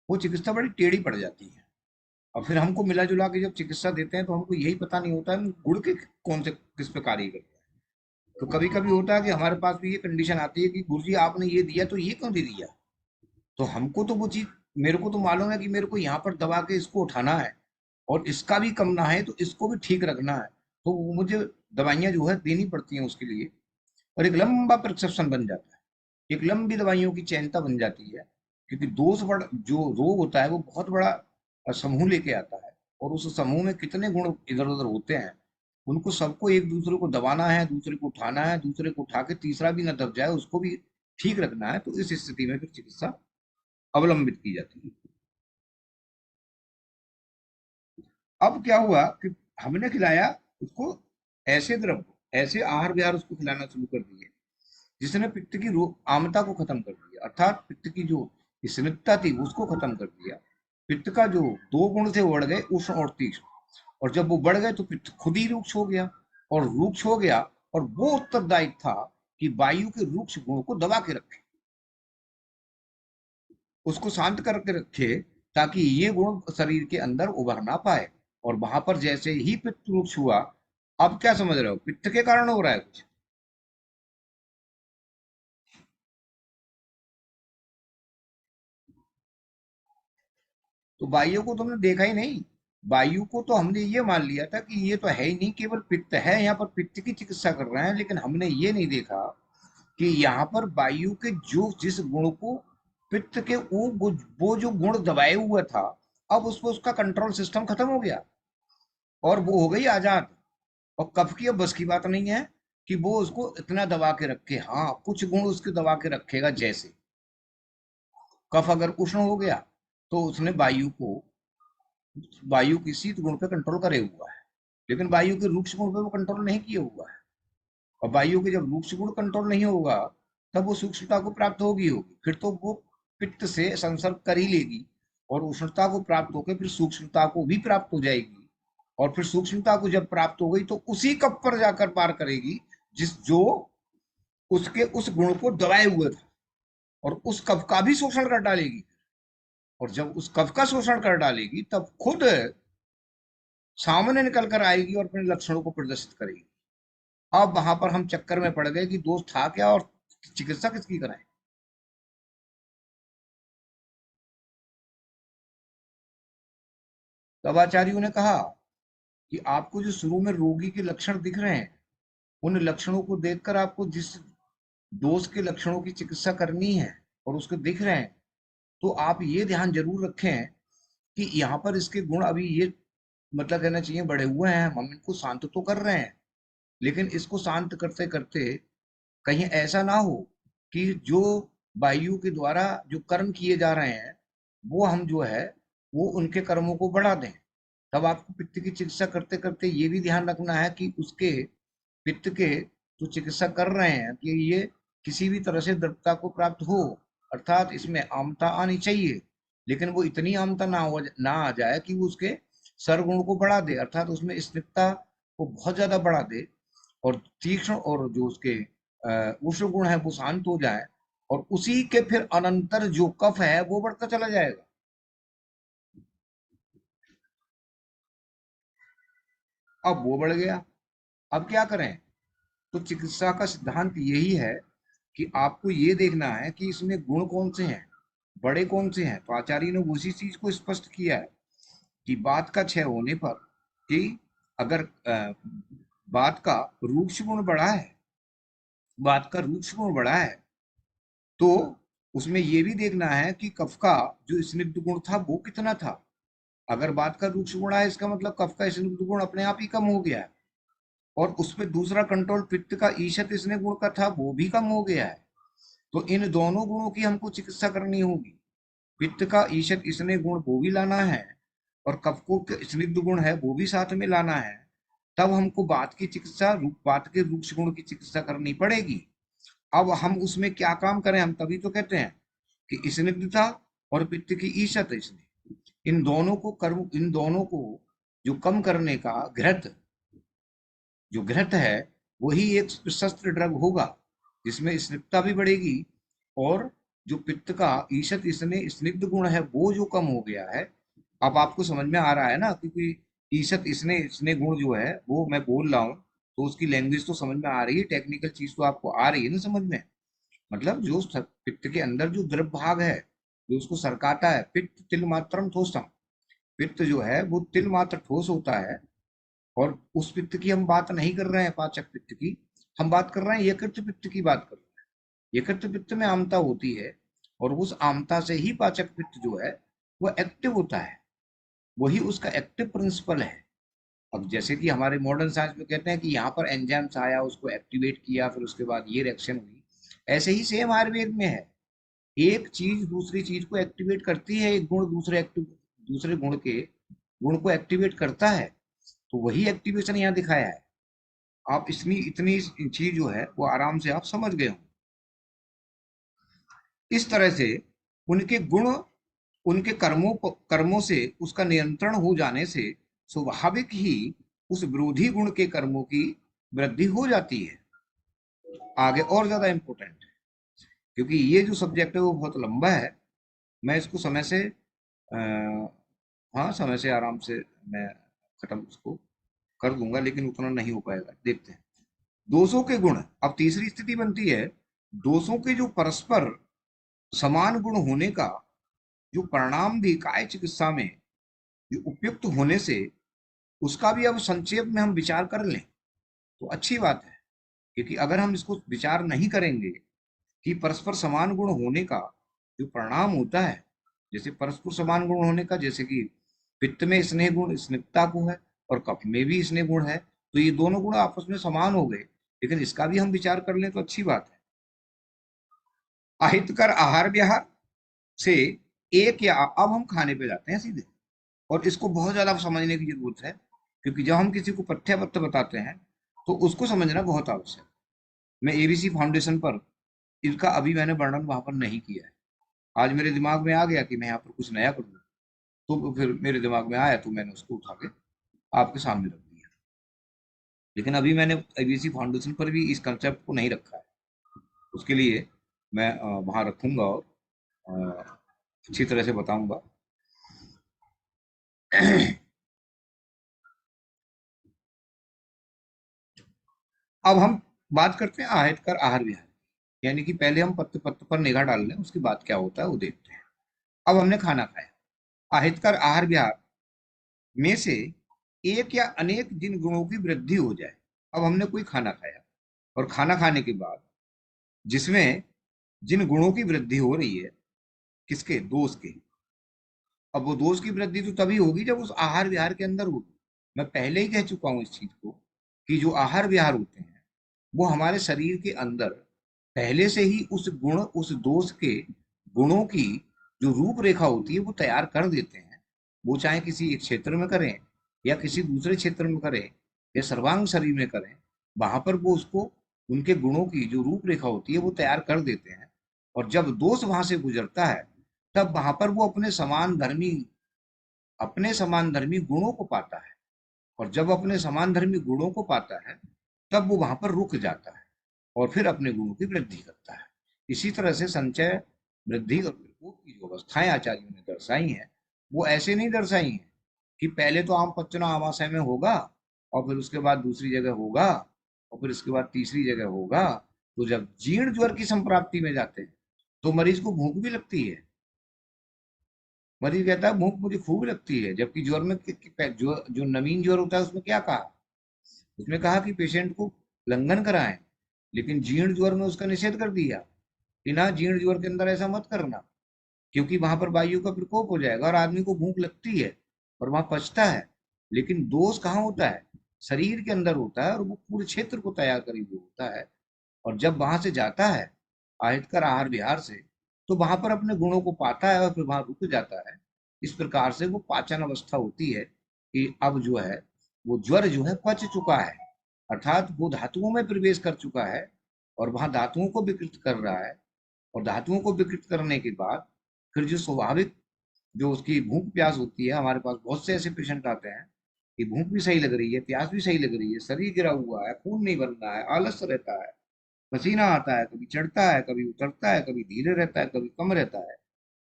वो चिकित्सा बड़ी टेढ़ी पड़ जाती है। और फिर हमको मिला जुला के जब चिकित्सा देते हैं तो हमको यही पता नहीं होता है गुड़ के कौन से किस पे कार्य करते हैं। तो कभी कभी होता है कि हमारे पास भी ये कंडीशन आती है कि गुरुजी आपने ये दिया तो ये क्यों दे दिया। तो हमको तो वो चीज, मेरे को तो मालूम है कि मेरे को यहाँ पर दबा के इसको उठाना है, और इसका भी कम ना है तो इसको भी ठीक रखना है। तो वो मुझे दवाइयाँ जो है देनी पड़ती हैं उसके लिए, और एक लंबा प्रिस्क्रिप्शन बन जाता है, एक लंबी दवाइयों की चैनता बन जाती है। क्योंकि दोष बड़ा जो रोग होता है वो बहुत बड़ा समूह लेके आता है, और उस समूह में कितने गुण इधर उधर होते हैं, उनको सबको एक दूसरे को दबाना है, दूसरे को उठाना है, दूसरे को उठा के तीसरा भी ना दब जाए उसको भी ठीक रखना है। तो इस स्थिति में फिर चिकित्सा अवलंबित की जाती है। अब क्या हुआ कि हमने खिलाया उसको ऐसे द्रव, ऐसे आहार विहार उसको खिलाना शुरू कर दिए जिसने पित्त की आमता को खत्म कर दिया, अर्थात पित्त की जो स्निग्धता थी उसको खत्म कर दिया। पित्त का जो दो गुण थे वो बढ़ गए, उष्ण और तीक्ष्ण, और जब वो बढ़ गए तो पित्त खुद ही रूक्ष हो गया, और रूक्ष हो गया, और वो उत्तरदायी था कि वायु के रूक्ष गुण को दबा के रखे, उसको शांत करके रखे, ताकि ये गुण शरीर के अंदर उभर ना पाए। और वहां पर जैसे ही पित्त रूक्ष हुआ, अब क्या समझ रहे हो, पित्त के कारण हो रहा है कुछ? तो वायु को तुमने देखा ही नहीं। वायु को तो हमने ये मान लिया था कि ये तो है ही नहीं, केवल पित्त है, यहाँ पर पित्त की चिकित्सा कर रहे हैं, लेकिन हमने ये नहीं देखा कि यहाँ पर वायु के जो जिस गुण को पित्त के वो जो गुण दबाए हुआ था, अब उसको उसका कंट्रोल सिस्टम खत्म हो गया, और वो हो गई आजाद। और कफ की अब बस की बात नहीं है कि वो उसको इतना दबा के रखे। हाँ, कुछ गुण उसके दबा के रखेगा, जैसे कफ अगर उष्ण हो गया तो उसने वायु की शीत गुण पे कंट्रोल करे हुआ है, लेकिन वायु के रूक्ष गुण पे वो कंट्रोल नहीं किया हुआ है। और वायु के जब रूक्ष गुण कंट्रोल नहीं होगा, तब वो सूक्ष्मता को प्राप्त होगी होगी, फिर तो वो पित्त से संसर्ग कर ही लेगी, और उष्णता को प्राप्त होकर फिर सूक्ष्मता को भी प्राप्त हो जाएगी। और फिर सूक्ष्मता को जब प्राप्त हो गई तो उसी कप पर जाकर पार करेगी जिस जो उसके उस गुण को दबाए हुए था, और उस कफ का भी शोषण कर डालेगी। और जब उस कफ का शोषण कर डालेगी तब खुद सामने निकल कर आएगी और अपने लक्षणों को प्रदर्शित करेगी। अब वहां पर हम चक्कर में पड़ गए कि दोस्त था क्या और चिकित्सा किसकी कराएं। तब आचार्यों ने कहा कि आपको जो शुरू में रोगी के लक्षण दिख रहे हैं, उन लक्षणों को देखकर आपको जिस दोष के लक्षणों की चिकित्सा करनी है और उसके दिख रहे हैं, तो आप ये ध्यान जरूर रखें कि यहाँ पर इसके गुण अभी ये, मतलब कहना चाहिए, बढ़े हुए हैं, हम इनको शांत तो कर रहे हैं, लेकिन इसको शांत करते करते कहीं ऐसा ना हो कि जो वायु के द्वारा जो कर्म किए जा रहे हैं वो हम जो है वो उनके कर्मों को बढ़ा दें। तब आपको पित्त की चिकित्सा करते करते ये भी ध्यान रखना है कि उसके पित्त के जो चिकित्सा कर रहे हैं कि ये किसी भी तरह से दृढ़ता को प्राप्त हो, अर्थात इसमें आमता आनी चाहिए, लेकिन वो इतनी आमता ना आ जाए कि वो उसके सरगुण को बढ़ा दे, अर्थात उसमें स्निग्धता को बहुत ज्यादा बढ़ा दे और तीक्ष्ण और जो उसके उष्ण गुण है वो शांत हो जाए और उसी के फिर अनंतर जो कफ है वो बढ़ता चला जाएगा। अब वो बढ़ गया, अब क्या करें? तो चिकित्सा का सिद्धांत यही है कि आपको ये देखना है कि इसमें गुण कौन से हैं, बड़े कौन से हैं। तो आचार्य ने उसी चीज को स्पष्ट किया है कि बात का क्षय होने पर कि अगर बात का रूक्ष गुण बढ़ा है, बात का रूक्ष गुण बढ़ा है तो उसमें ये भी देखना है कि कफ का जो स्निग्ध गुण था वो कितना था। अगर बात का रूक्ष गुण है इसका मतलब कफ का स्निग्ध गुण अपने आप ही कम हो गया है और उसमें दूसरा कंट्रोल पित्त का ईशत स्नेह गुण का था वो भी कम हो गया है। तो इन दोनों गुणों की हमको चिकित्सा करनी होगी। पित्त का ईशत स्नेह गुण वो भी लाना है और कफ को स्निग्ध गुण है वो भी साथ में लाना है। तब हमको बात की चिकित्सा बात के रूक्ष गुण की चिकित्सा करनी पड़ेगी। अब हम उसमें क्या काम करें? हम तभी तो कहते हैं कि स्निग्धता और पित्त की ईशत स्नेह, इन दोनों को जो कम करने का घृत, जो घृत है वही एक शस्त्र ड्रग होगा जिसमें स्निग्धता भी बढ़ेगी और जो पित्त का ईशत इसने स्निग्ध गुण है वो जो कम हो गया है। अब आपको समझ में आ रहा है ना, क्योंकि ईशत इसने इसने गुण जो है वो मैं बोल रहा हूँ तो उसकी लैंग्वेज तो समझ में आ रही है, टेक्निकल चीज तो आपको आ रही है ना समझ में। मतलब जो पित्त के अंदर जो द्रव भाग है जो उसको सरकाता है, पित्त तिल मात्रम ठोसम, पित्त जो है वो तिल मात्र ठोस होता है। और उस पित्त की हम बात नहीं कर रहे हैं पाचक पित्त की, हम बात कर रहे हैं यकृत पित्त की बात कर रहे हैं। यकृत पित्त में आमता होती है और उस आमता से ही पाचक पित्त जो है वो एक्टिव होता है, वही उसका एक्टिव प्रिंसिपल है। अब जैसे कि हमारे मॉडर्न साइंस में कहते हैं कि यहाँ पर एंजाइम्स आया उसको एक्टिवेट किया फिर उसके बाद ये रिएक्शन हुई, ऐसे ही सेम आयुर्वेद में है। एक चीज दूसरी चीज को एक्टिवेट करती है, एक गुण दूसरे गुण को एक्टिवेट करता है। तो वही एक्टिवेशन यहाँ दिखाया है। आप इतनी इतनी चीज जो है वो आराम से आप समझ गए हो। इस तरह से उनके गुण उनके कर्मों से उसका नियंत्रण हो जाने से स्वाभाविक ही उस विरोधी गुण के कर्मों की वृद्धि हो जाती है। आगे और ज्यादा इंपॉर्टेंट है क्योंकि ये जो सब्जेक्ट है वो बहुत लंबा है। मैं इसको समय से आ, हाँ समय से आराम से मैं खत्म उसको कर दूंगा, लेकिन उतना नहीं हो पाएगा, देखते हैं। दोषों के गुण, अब तीसरी स्थिति बनती है दोषों के जो परस्पर समान गुण होने का जो परिणाम भी काय चिकित्सा में जो उपयुक्त होने से उसका भी अब संक्षेप में हम विचार कर लें तो अच्छी बात है। क्योंकि अगर हम इसको विचार नहीं करेंगे कि परस्पर समान गुण होने का जो परिणाम होता है, जैसे परस्पर समान गुण होने का, जैसे कि पित्त में स्नेह गुण स्निग्धता को है और कफ में भी स्नेह गुण है, तो ये दोनों गुण आपस में समान हो गए, लेकिन इसका भी हम विचार कर लें तो अच्छी बात है। अहितकर आहार विहार से एक या अब हम खाने पे जाते हैं सीधे, और इसको बहुत ज्यादा समझने की जरूरत है क्योंकि जब हम किसी को पथ्य पत्र बताते हैं तो उसको समझना बहुत आवश्यक है। मैं एबीसी फाउंडेशन पर इसका अभी मैंने वर्णन वहां पर नहीं किया है। आज मेरे दिमाग में आ गया कि मैं यहाँ पर कुछ नया करूँ, तो फिर मेरे दिमाग में आया तो मैंने उसको उठा के आपके सामने रख दिया। लेकिन अभी मैंने एबीसी फाउंडेशन पर भी इस कंसेप्ट को नहीं रखा है, उसके लिए मैं वहाँ रखूंगा और अ, अच्छी तरह से बताऊंगा। अब हम बात करते हैं आयतकर आहार विहार, यानी कि पहले हम पत्ते पत्ते पर निगाह डाल लें उसके बाद क्या होता है वो देखते हैं। अब हमने खाना खाया, आहितकर आहार विहार में से एक या अनेक जिन गुणों की वृद्धि हो जाए। अब हमने कोई खाना खाया और खाना खाने के बाद जिसमें जिन गुणों की वृद्धि हो रही है, किसके? दोष के। अब वो दोष की वृद्धि तो तभी होगी जब उस आहार विहार के अंदर होगी। मैं पहले ही कह चुका हूं इस चीज को कि जो आहार विहार होते हैं वो हमारे शरीर के अंदर पहले से ही उस गुण, उस दोष के गुणों की जो रूपरेखा होती है वो तैयार कर देते हैं। वो चाहे किसी एक क्षेत्र में करें या किसी दूसरे क्षेत्र में करें या सर्वांग शरीर में करें, वहां पर वो उसको, उनके गुणों की जो रूपरेखा होती है वो तैयार कर देते हैं। और जब दोष वहां से गुजरता है, तब वहां पर वो अपने समान धर्मी गुणों को पाता है। और जब अपने समान धर्मी गुणों को पाता है, तब वो वहां पर रुक जाता है और फिर अपने गुणों की वृद्धि करता है। इसी तरह से संचय, वृद्धि और विकोप की जो अवस्थाएं आचार्यों ने दर्शाई हैं, वो ऐसे नहीं दर्शाई हैं कि पहले तो आम पच्चना आमाशय में होगा और फिर उसके बाद दूसरी जगह होगा और फिर उसके बाद तीसरी जगह होगा। तो जब जीर्ण ज्वर की संप्राप्ति में जाते हैं तो मरीज को भूख भी लगती है। मरीज कहता है भूख मुझे खूब लगती है, जबकि ज्वर में जो नवीन ज्वर होता है उसमें क्या कहा, उसमें कहा कि पेशेंट को लंघन कराएं, लेकिन जीर्ण ज्वर में उसका निषेध कर दिया कि ना, जीर्ण ज्वर के अंदर ऐसा मत करना, क्योंकि वहां पर वायु का प्रकोप हो जाएगा और आदमी को भूख लगती है और वहां पचता है। लेकिन दोष कहाँ होता है, शरीर के अंदर होता है और वो पूरे क्षेत्र को तैयार करे हुए होता है। और जब वहां से जाता है आहितकर आहार विहार से, तो वहां पर अपने गुणों को पाता है और फिर वहां रुक जाता है। इस प्रकार से वो पाचन अवस्था होती है कि अब जो है वो ज्वर जो है पच चुका है, अर्थात वो धातुओं में प्रवेश कर चुका है और वहां धातुओं को विकृत कर रहा है। और धातुओं को विकृत करने के बाद फिर जो स्वाभाविक जो उसकी भूख प्यास होती है, हमारे पास बहुत से ऐसे पेशेंट आते हैं कि भूख भी सही लग रही है, प्यास भी सही लग रही है, शरीर गिरा हुआ है, खून नहीं बन रहा है, आलस रहता है, पसीना आता है, कभी चढ़ता है, कभी उतरता है, कभी धीरे रहता है, कभी कम रहता है।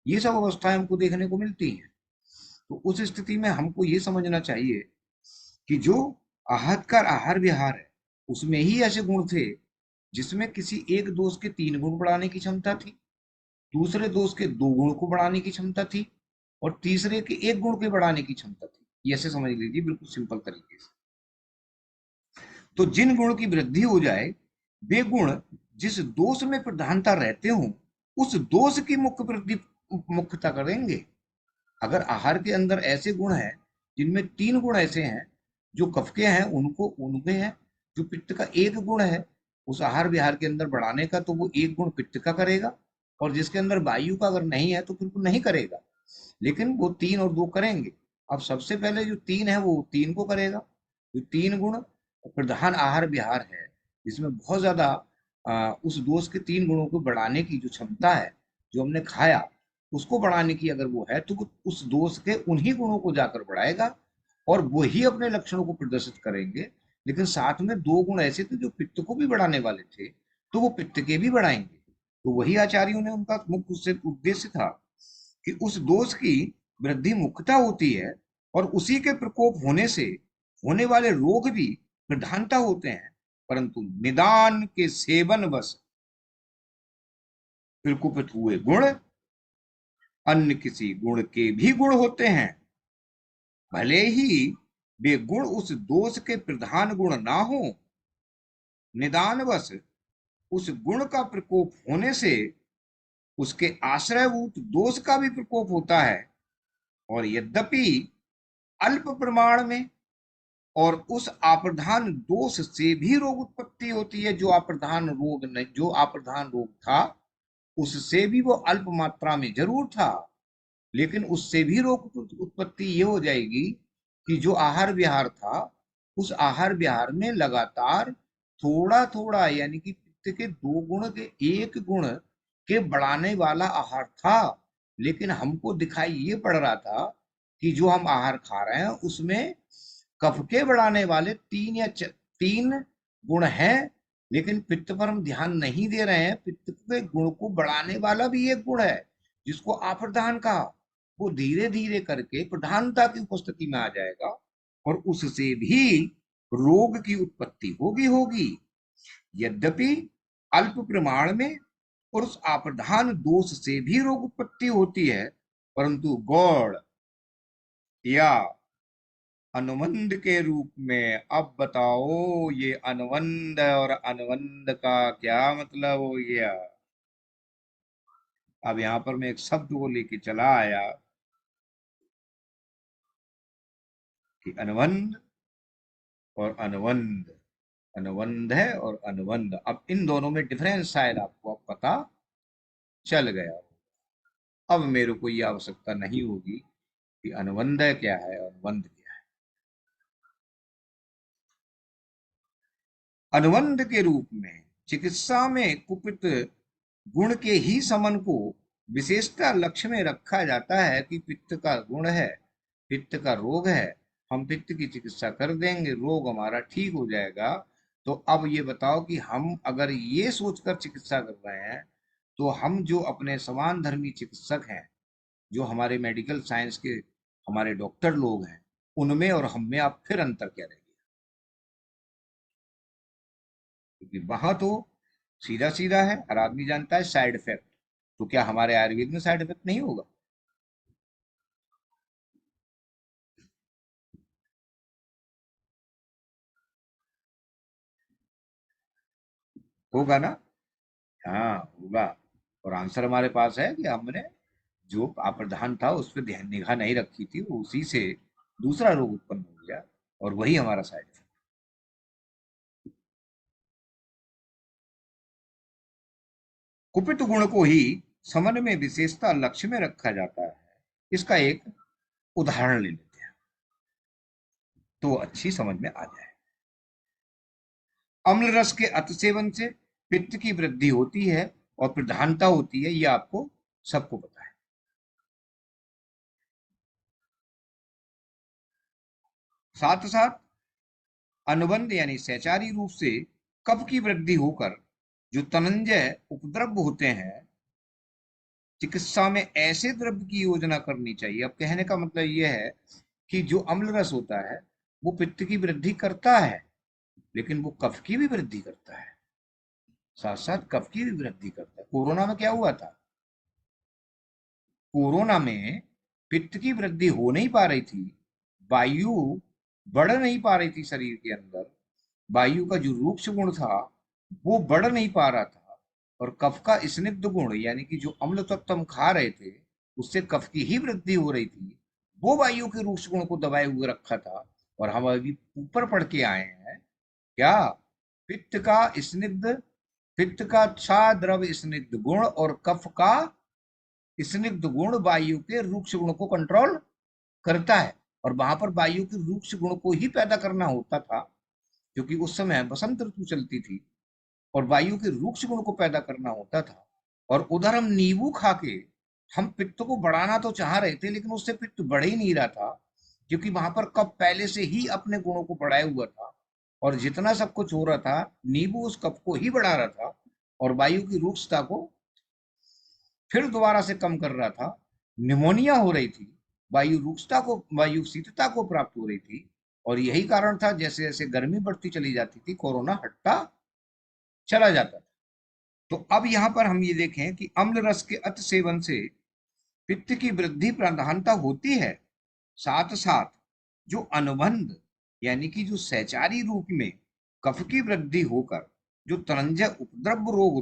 ये सब अवस्थाएं हमको देखने को मिलती हैं। तो उस स्थिति में हमको ये समझना चाहिए कि जो आहत का आहार विहार है, उसमें ही ऐसे गुण थे जिसमें किसी एक दोष के 3 गुण बढ़ाने की क्षमता थी, दूसरे दोष के 2 गुण को बढ़ाने की क्षमता थी और तीसरे के 1 गुण के बढ़ाने की क्षमता थी। ये ऐसे समझ लीजिए बिल्कुल सिंपल तरीके से। तो जिन गुण की वृद्धि हो जाए, वे गुण जिस दोष में प्रधानता रहते हों, उस दोष की मुख्य वृद्धि मुख्यता करेंगे। अगर आहार के अंदर ऐसे गुण हैं जिनमें 3 गुण ऐसे हैं जो कफ के हैं, उनको उनके हैं, जो पित्त का 1 गुण है उस आहार विहार के अंदर बढ़ाने का, तो वो 1 गुण पित्त का करेगा। और जिसके अंदर वायु का अगर नहीं है तो फिर वो नहीं करेगा, लेकिन वो 3 और 2 करेंगे। अब सबसे पहले जो 3 है वो 3 को करेगा। जो 3 गुण प्रधान आहार विहार है, जिसमें बहुत ज्यादा उस दोष के 3 गुणों को बढ़ाने की जो क्षमता है, जो हमने खाया उसको बढ़ाने की अगर वो है, तो वो उस दोष के उन्हीं गुणों को जाकर बढ़ाएगा और वही अपने लक्षणों को प्रदर्शित करेंगे। लेकिन साथ में 2 गुण ऐसे थे जो पित्त को भी बढ़ाने वाले थे, तो वो पित्त के भी बढ़ाएंगे। तो वही आचार्यों ने, उनका मुख्य उद्देश्य था कि उस दोष की वृद्धि मुख्यता होती है और उसी के प्रकोप होने से होने वाले रोग भी प्रधानता होते हैं, परंतु निदान के सेवन बस प्रकुपित हुए गुण अन्य किसी गुण के भी गुण होते हैं, भले ही वे गुण उस दोष के प्रधान गुण ना हो। निदानवश उस गुण का प्रकोप होने से उसके आश्रयभूत दोष का भी प्रकोप होता है। और यद्यपि अल्प प्रमाण में और उस अप्रधान दोष से भी रोग उत्पत्ति होती है, जो अप्रधान रोग था उससे भी वो अल्प मात्रा में जरूर था, लेकिन उससे भी रोग उत्पत्ति ये हो जाएगी कि जो आहार विहार था, उस आहार विहार में लगातार थोड़ा थोड़ा, यानी कि पित्त के 2 गुण के 1 गुण के बढ़ाने वाला आहार था, लेकिन हमको दिखाई ये पड़ रहा था कि जो हम आहार खा रहे हैं उसमें कफ के बढ़ाने वाले 3 गुण हैं, लेकिन पित्त पर हम ध्यान नहीं दे रहे हैं। पित्त के गुण को बढ़ाने वाला भी 1 गुण है जिसको अप्रधान कहा, वो धीरे धीरे करके प्रधानता की उपस्थिति में आ जाएगा और उससे भी रोग की उत्पत्ति होगी होगी। यद्यपि अल्प प्रमाण में और उस अप्रधान दोष से भी रोग उत्पत्ति होती है, परंतु गौड़ या अनुबंध के रूप में। अब बताओ ये अनुबंध और अनुबंध का क्या मतलब हो गया। अब यहां पर मैं एक शब्द को लेके चला आया कि अनुबंध और अनुबंध। अनुबंध है और अनुबंध, अब इन दोनों में डिफरेंस शायद आपको अब पता चल गया। अब मेरे को ये आवश्यकता नहीं होगी कि अनुबंध क्या है और अनुबंध क्या है। अनुबंध के रूप में चिकित्सा में कुपित गुण के ही समन को विशेषता लक्ष्य में रखा जाता है कि पित्त का गुण है, पित्त का रोग है, हम पित्त की चिकित्सा कर देंगे, रोग हमारा ठीक हो जाएगा। तो अब ये बताओ कि हम अगर ये सोचकर चिकित्सा कर रहे हैं तो हम जो अपने समान धर्मी चिकित्सक हैं, जो हमारे मेडिकल साइंस के हमारे डॉक्टर लोग हैं, उनमें और हम में आप फिर अंतर क्या रहेगा? क्योंकि वहां तो सीधा सीधा है, हर आदमी जानता है साइड इफेक्ट। तो क्या हमारे आयुर्वेद में साइड इफेक्ट नहीं होगा? होगा ना। हाँ होगा। और आंसर हमारे पास है कि हमने जो अप्रधान था उस पर ध्यान निगाह नहीं रखी थी, वो उसी से दूसरा रोग उत्पन्न हो गया और वही हमारा साइड इफेक्ट। कुपित गुण को ही समन में विशेषता लक्ष्य में रखा जाता है। इसका एक उदाहरण ले लेते हैं तो अच्छी समझ में आ जाए। अम्ल रस के अतिसेवन से पित्त की वृद्धि होती है और प्रधानता होती है, ये आपको सबको पता है। साथ साथ अनुबंध यानी सहचारी रूप से कफ की वृद्धि होकर जो तनंजय उपद्रव होते हैं, चिकित्सा में ऐसे द्रव्य की योजना करनी चाहिए। अब कहने का मतलब यह है कि जो अम्ल रस होता है वो पित्त की वृद्धि करता है, लेकिन वो कफ की भी वृद्धि करता है, साथ साथ कफ की भी वृद्धि करता है। कोरोना में क्या हुआ था? कोरोना में पित्त की वृद्धि हो नहीं पा रही थी, वायु बढ़ नहीं पा रही थी शरीर के अंदर, वायु का जो रूक्ष गुण था वो बढ़ नहीं पा रहा था, और कफ का स्निग्ध गुण यानी कि जो अम्ल तत्व हम खा रहे थे उससे कफ की ही वृद्धि हो रही थी, वो वायु के रूक्ष गुण को दबाए हुए रखा था। और हम अभी ऊपर पढ़ के आए हैं क्या? पित्त का स्निग्ध, पित्त का सा द्रव स्निग्ध गुण और कफ का स्निग्ध गुण वायु के रूक्ष गुण को कंट्रोल करता है। और वहां पर वायु के रूक्ष गुण को ही पैदा करना होता था, क्योंकि उस समय बसंत ऋतु चलती थी और वायु के रूक्ष गुण को पैदा करना होता था। और उधर हम नींबू खा के हम पित्त को बढ़ाना तो चाह रहे थे, लेकिन उससे पित्त बढ़ ही नहीं रहा था, क्योंकि वहां पर कफ पहले से ही अपने गुणों को बढ़ाया हुआ था। और जितना सब कुछ हो रहा था, नींबू उस कफ को ही बढ़ा रहा था और वायु की रूक्षता को फिर दोबारा से कम कर रहा था। निमोनिया हो रही थी, वायु रूक्षता को, वायु शीतलता को प्राप्त हो रही थी। और यही कारण था, जैसे जैसे गर्मी बढ़ती चली जाती थी कोरोना हटता चला जाता था। तो अब यहां पर हम ये देखें कि अम्ल रस के अति सेवन से पित्त की वृद्धि प्रधानता होती है, साथ साथ जो अनुबंध यानी कि जो सहचारी रूप में कफ की वृद्धि होकर जो तरंजय उपद्रव रोग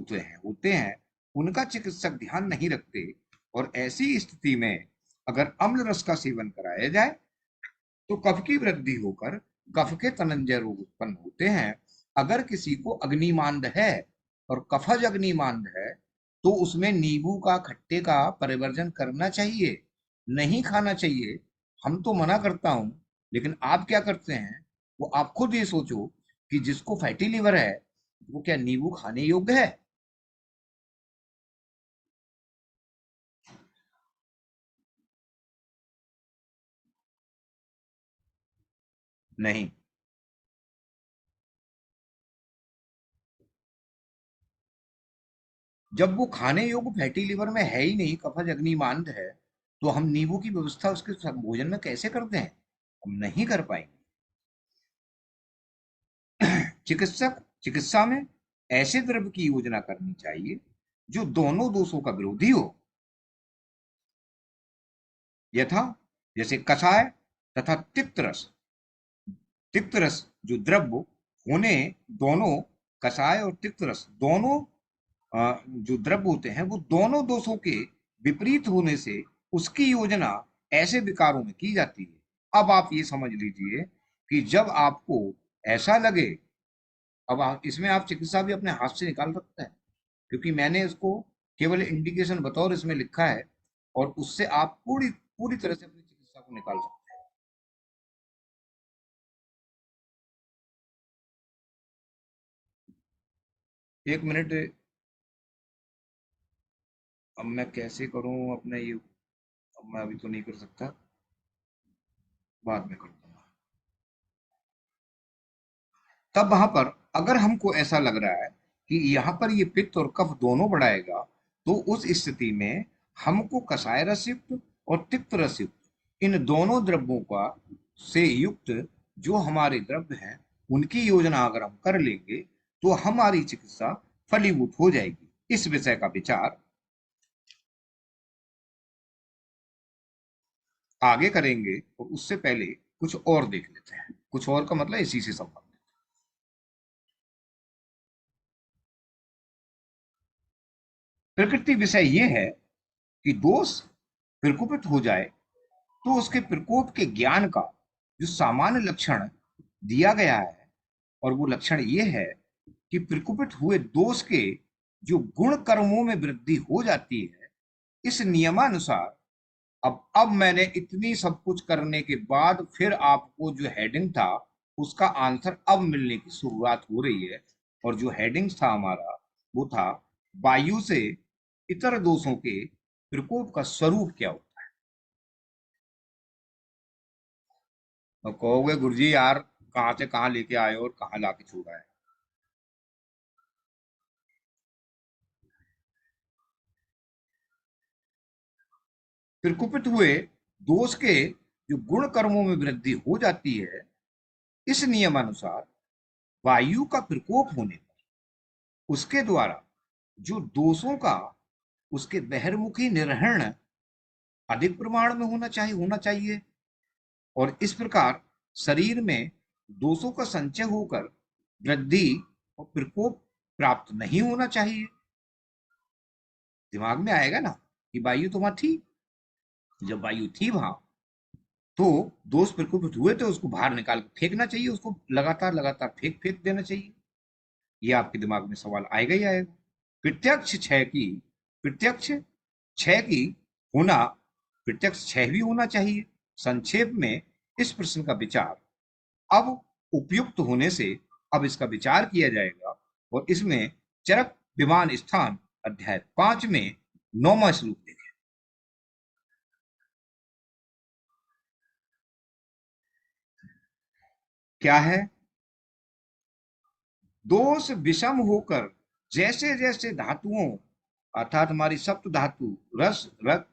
होते हैं उनका चिकित्सक ध्यान नहीं रखते। और ऐसी स्थिति में अगर अम्ल रस का सेवन कराया जाए तो कफ की वृद्धि होकर कफ के तनंजय रोग उत्पन्न होते हैं। अगर किसी को अग्निमांद है और कफज अग्निमांद है तो उसमें नींबू का, खट्टे का परिवर्जन करना चाहिए, नहीं खाना चाहिए। हम तो मना करता हूं, लेकिन आप क्या करते हैं वो आप खुद ये सोचो कि जिसको फैटी लिवर है वो क्या नींबू खाने योग्य है? नहीं। जब वो खाने योग्य फैटी लिवर में है ही नहीं, कफज अग्निमांद है, तो हम नींबू की व्यवस्था उसके भोजन में कैसे करते हैं? हम नहीं कर पाएंगे। चिकित्सक चिकित्सा में ऐसे द्रव्य की योजना करनी चाहिए जो दोनों दोषों का विरोधी हो, यथा जैसे कषाय तथा तिक्त रस। तिक्त रस जो द्रव्य होने, दोनों कषाय और तिक्त रस दोनों जो द्रव्य होते हैं वो दोनों दोषों के विपरीत होने से उसकी योजना ऐसे विकारों में की जाती है। अब आप ये समझ लीजिए कि जब आपको ऐसा लगे, अब इसमें आप चिकित्सा भी अपने हाथ से निकाल सकते हैं, क्योंकि मैंने इसको केवल इंडिकेशन बतौर इसमें लिखा है, और उससे आप पूरी पूरी तरह से अपनी चिकित्सा को निकाल सकते हैं। 1 मिनट। अब मैं कैसे करूं अपना ये? अब मैं अभी तो नहीं कर सकता, बाद में कर दूंगा। तब वहां पर अगर हमको ऐसा लग रहा है कि यहाँ पर ये पित्त और कफ दोनों बढ़ाएगा, तो उस स्थिति में हमको कषाय रसयुक्त और तिक्त रसयुक्त इन दोनों द्रव्यों का से युक्त जो हमारे द्रव्य हैं, उनकी योजना अगर हम कर लेंगे, तो हमारी चिकित्सा फलीभूत हो जाएगी। इस विषय का विचार आगे करेंगे, और उससे पहले कुछ और देख लेते हैं। कुछ और का मतलब इसी से संबंधित। प्रकृति विषय ये है कि दोष प्रकोपित हो जाए, तो उसके प्रकोप के ज्ञान का जो सामान्य लक्षण दिया गया है, और वो लक्षण ये है कि प्रकोपित हुए दोष के जो गुण कर्मों में वृद्धि हो जाती है, इस नियमानुसार। अब मैंने इतनी सब कुछ करने के बाद फिर आपको जो हेडिंग था, उसका आंसर अब मिलने की शुरुआत हो रही है। और जो हेडिंग था हमारा, वो था वायु से इतर दोषों के प्रकोप का स्वरूप क्या होता है। और कहोगे गुरुजी यार, कहाँ से कहाँ लेके आए और कहाँ लाके छोड़ा है। प्रकोपित हुए दोष के जो गुण कर्मों में वृद्धि हो जाती है, इस नियमानुसार वायु का प्रकोप होने पर उसके द्वारा जो दोषों का उसके बहिर्मुखी निर्हरण अधिक प्रमाण में होना चाहिए। और इस प्रकार शरीर में दोषों का संचय होकर वृद्धि और प्रकोप प्राप्त नहीं होना चाहिए। दिमाग में आएगा ना कि वायु तो वहां थी। जब वायु थी वहां, तो दोष प्रकोपित हुए तो उसको बाहर निकाल के फेंकना चाहिए, उसको लगातार लगातार फेंक फेंक देना चाहिए। ये आपके दिमाग में सवाल आएगा ही आएगा। प्रत्यक्ष क्षय की प्रत्यक्ष क्षय की होना प्रत्यक्ष क्षय भी होना चाहिए। संक्षेप में इस प्रश्न का विचार अब उपयुक्त होने से अब इसका विचार किया जाएगा। और इसमें चरक विमान स्थान अध्याय 5 में 9वां श्लोक देखें। क्या है? दोष विषम होकर जैसे जैसे धातुओं, अर्थात हमारी सप्त धातु रस रक्त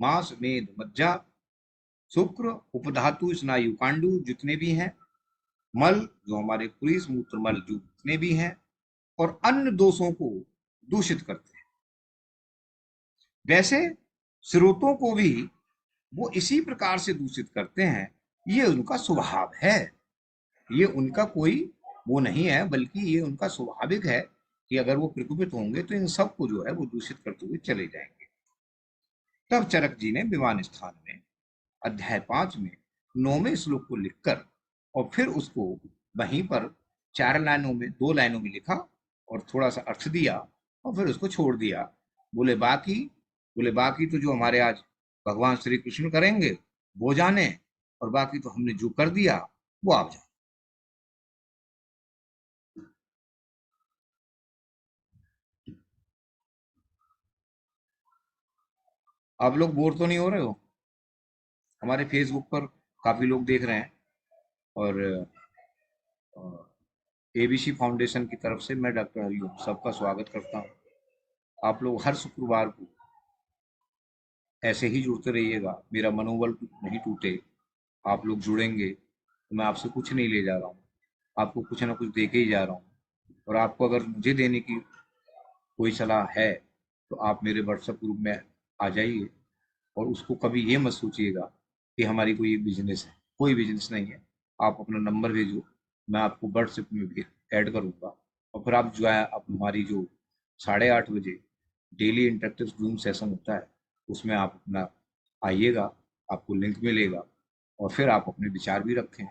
मांस मेद मज्जा शुक्र उपधातु स्नायु कांडु जितने भी हैं, मल जो हमारे पुरुष मूत्र मल जो जितने भी हैं, और अन्य दोषों को दूषित करते हैं, वैसे स्रोतों को भी वो इसी प्रकार से दूषित करते हैं। ये उनका स्वभाव है। ये उनका कोई वो नहीं है, बल्कि ये उनका स्वाभाविक है कि अगर वो प्रकोपित होंगे तो इन सबको जो है वो दूषित करते हुए चले जाएंगे। तब चरक जी ने विमान स्थान में अध्याय 5 में 9वें श्लोक को लिखकर और फिर उसको वहीं पर 4 लाइनों में 2 लाइनों में लिखा और थोड़ा सा अर्थ दिया और फिर उसको छोड़ दिया। बोले बाकी बोले बाकी तो जो हमारे आज भगवान श्री कृष्ण करेंगे वो जाने, और बाकी तो हमने जो कर दिया वो आप जाने। आप लोग बोर तो नहीं हो रहे हो? हमारे फेसबुक पर काफी लोग देख रहे हैं। और एबीसी फाउंडेशन की तरफ से मैं डॉक्टर हरिओम सबका स्वागत करता हूँ। आप लोग हर शुक्रवार को ऐसे ही जुड़ते रहिएगा। मेरा मनोबल नहीं टूटे। आप लोग जुड़ेंगे तो मैं आपसे कुछ नहीं ले जा रहा हूँ, आपको कुछ ना कुछ दे के ही जा रहा हूँ। और आपको अगर मुझे देने की कोई सलाह है, तो आप मेरे व्हाट्सएप ग्रुप में आ जाइए। और उसको कभी ये मत सोचिएगा कि हमारी कोई बिजनेस है। कोई बिजनेस नहीं है। आप अपना नंबर भेजो, मैं आपको व्हाट्सएप में भी ऐड करूँगा। और फिर आप जो है आप हमारी जो 8:30 बजे डेली इंटरेक्टिव जूम सेशन होता है, उसमें आप अपना आइएगा। आपको लिंक मिलेगा, और फिर आप अपने विचार भी रखें,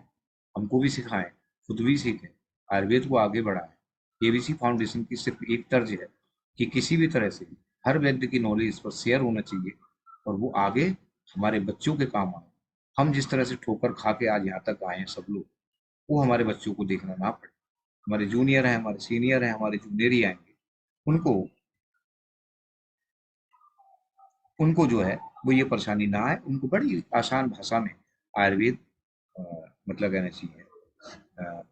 हमको भी सिखाएं, खुद भी सीखें, आयुर्वेद को आगे बढ़ाएं। एबीसी फाउंडेशन की सिर्फ एक तर्ज है कि किसी भी तरह से हर व्यक्ति की नॉलेज इस पर शेयर होना चाहिए और वो आगे हमारे बच्चों के काम आए। हम जिस तरह से ठोकर खा के आज यहाँ तक आए हैं सब लोग, वो हमारे बच्चों को देखना ना पड़े। हमारे जूनियर हैं, हमारे सीनियर हैं, हमारे जूनियर ही आएंगे, उनको उनको जो है वो ये परेशानी ना आए। उनको बड़ी आसान भाषा में आयुर्वेद अ, मतलब कहना चाहिए,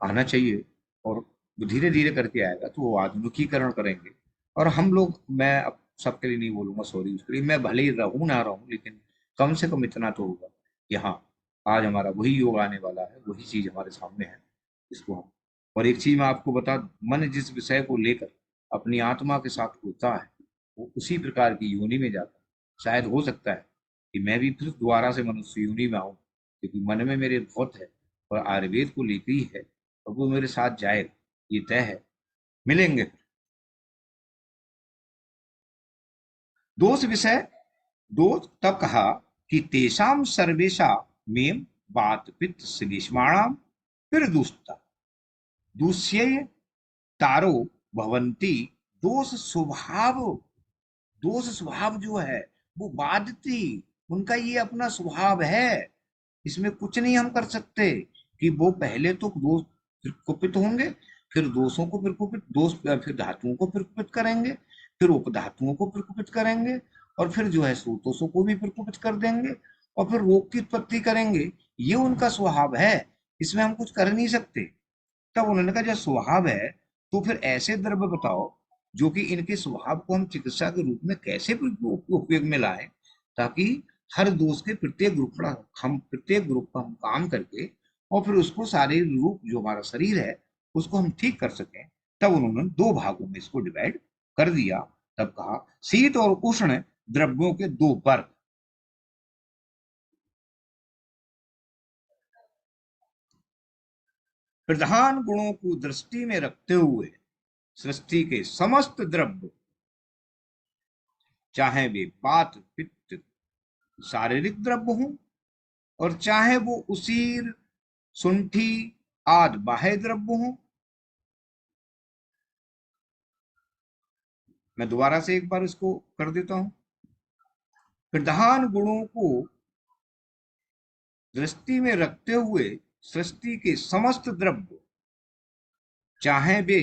आना चाहिए। और धीरे धीरे करके आएगा तो वो आधुनिकीकरण करेंगे। और हम लोग, मैं अब सबके लिए नहीं बोलूंगा, सॉरी उसके लिए, मैं भले ही रहूं ना रहूं, लेकिन कम से कम इतना तो होगा कि हाँ, आज हमारा वही योग आने वाला है, वही चीज हमारे सामने है, इसको हम। और एक चीज मैं आपको बता दूं, मन जिस विषय को लेकर अपनी आत्मा के साथ होता है, वो उसी प्रकार की योनि में जाता है। शायद हो सकता है कि मैं भी फिर दोबारा से मनुष्य योनि में आऊं, क्योंकि मन में मेरे बहुत है और आयुर्वेद को लेकर ही है, और वो मेरे साथ जाएगा, ये तय है। मिलेंगे। दोष विषय, दो तब कहा कि तेषाम सर्वेशा में बात पित्त श्लेष्माणाम फिर दुष्टा दूष्य तारो भवंती। दोष स्वभाव, दोष स्वभाव जो है वो बाधती, उनका ये अपना स्वभाव है, इसमें कुछ नहीं हम कर सकते। कि वो पहले तो दोष फिर कुपित होंगे, फिर दोषों को फिर कुपित, दोष फिर धातुओं को फिर कुपित करेंगे, फिर उपधातुओं को फिर कुपित करेंगे, और फिर जो है स्रोतोषों को भी फिर कुपित कर देंगे, और फिर रोग की उत्पत्ति करेंगे। ये उनका स्वभाव है, इसमें हम कुछ कर नहीं सकते। तब उन्होंने कहा जब स्वभाव है तो फिर ऐसे द्रव्य बताओ जो कि इनके स्वभाव को हम चिकित्सा के रूप में कैसे उपयोग में लाएं, ताकि हर दोष के प्रत्येक ग्रुप का हम काम करके और फिर उसको शारीरिक रूप जो हमारा शरीर है उसको हम ठीक कर सकें। तब उन्होंने दो भागों में इसको डिवाइड कर दिया। तब कहा शीत और उष्ण द्रव्यों के दो वर्ग, प्रधान गुणों को दृष्टि में रखते हुए सृष्टि के समस्त द्रव्य, चाहे वे वात पित्त शारीरिक द्रव्य हों और चाहे वो उसीर सुंठी आदि बाह्य द्रव्य हों। मैं दोबारा से एक बार इसको कर देता हूं। प्रधान गुणों को दृष्टि में रखते हुए सृष्टि के समस्त द्रव्य, चाहे वे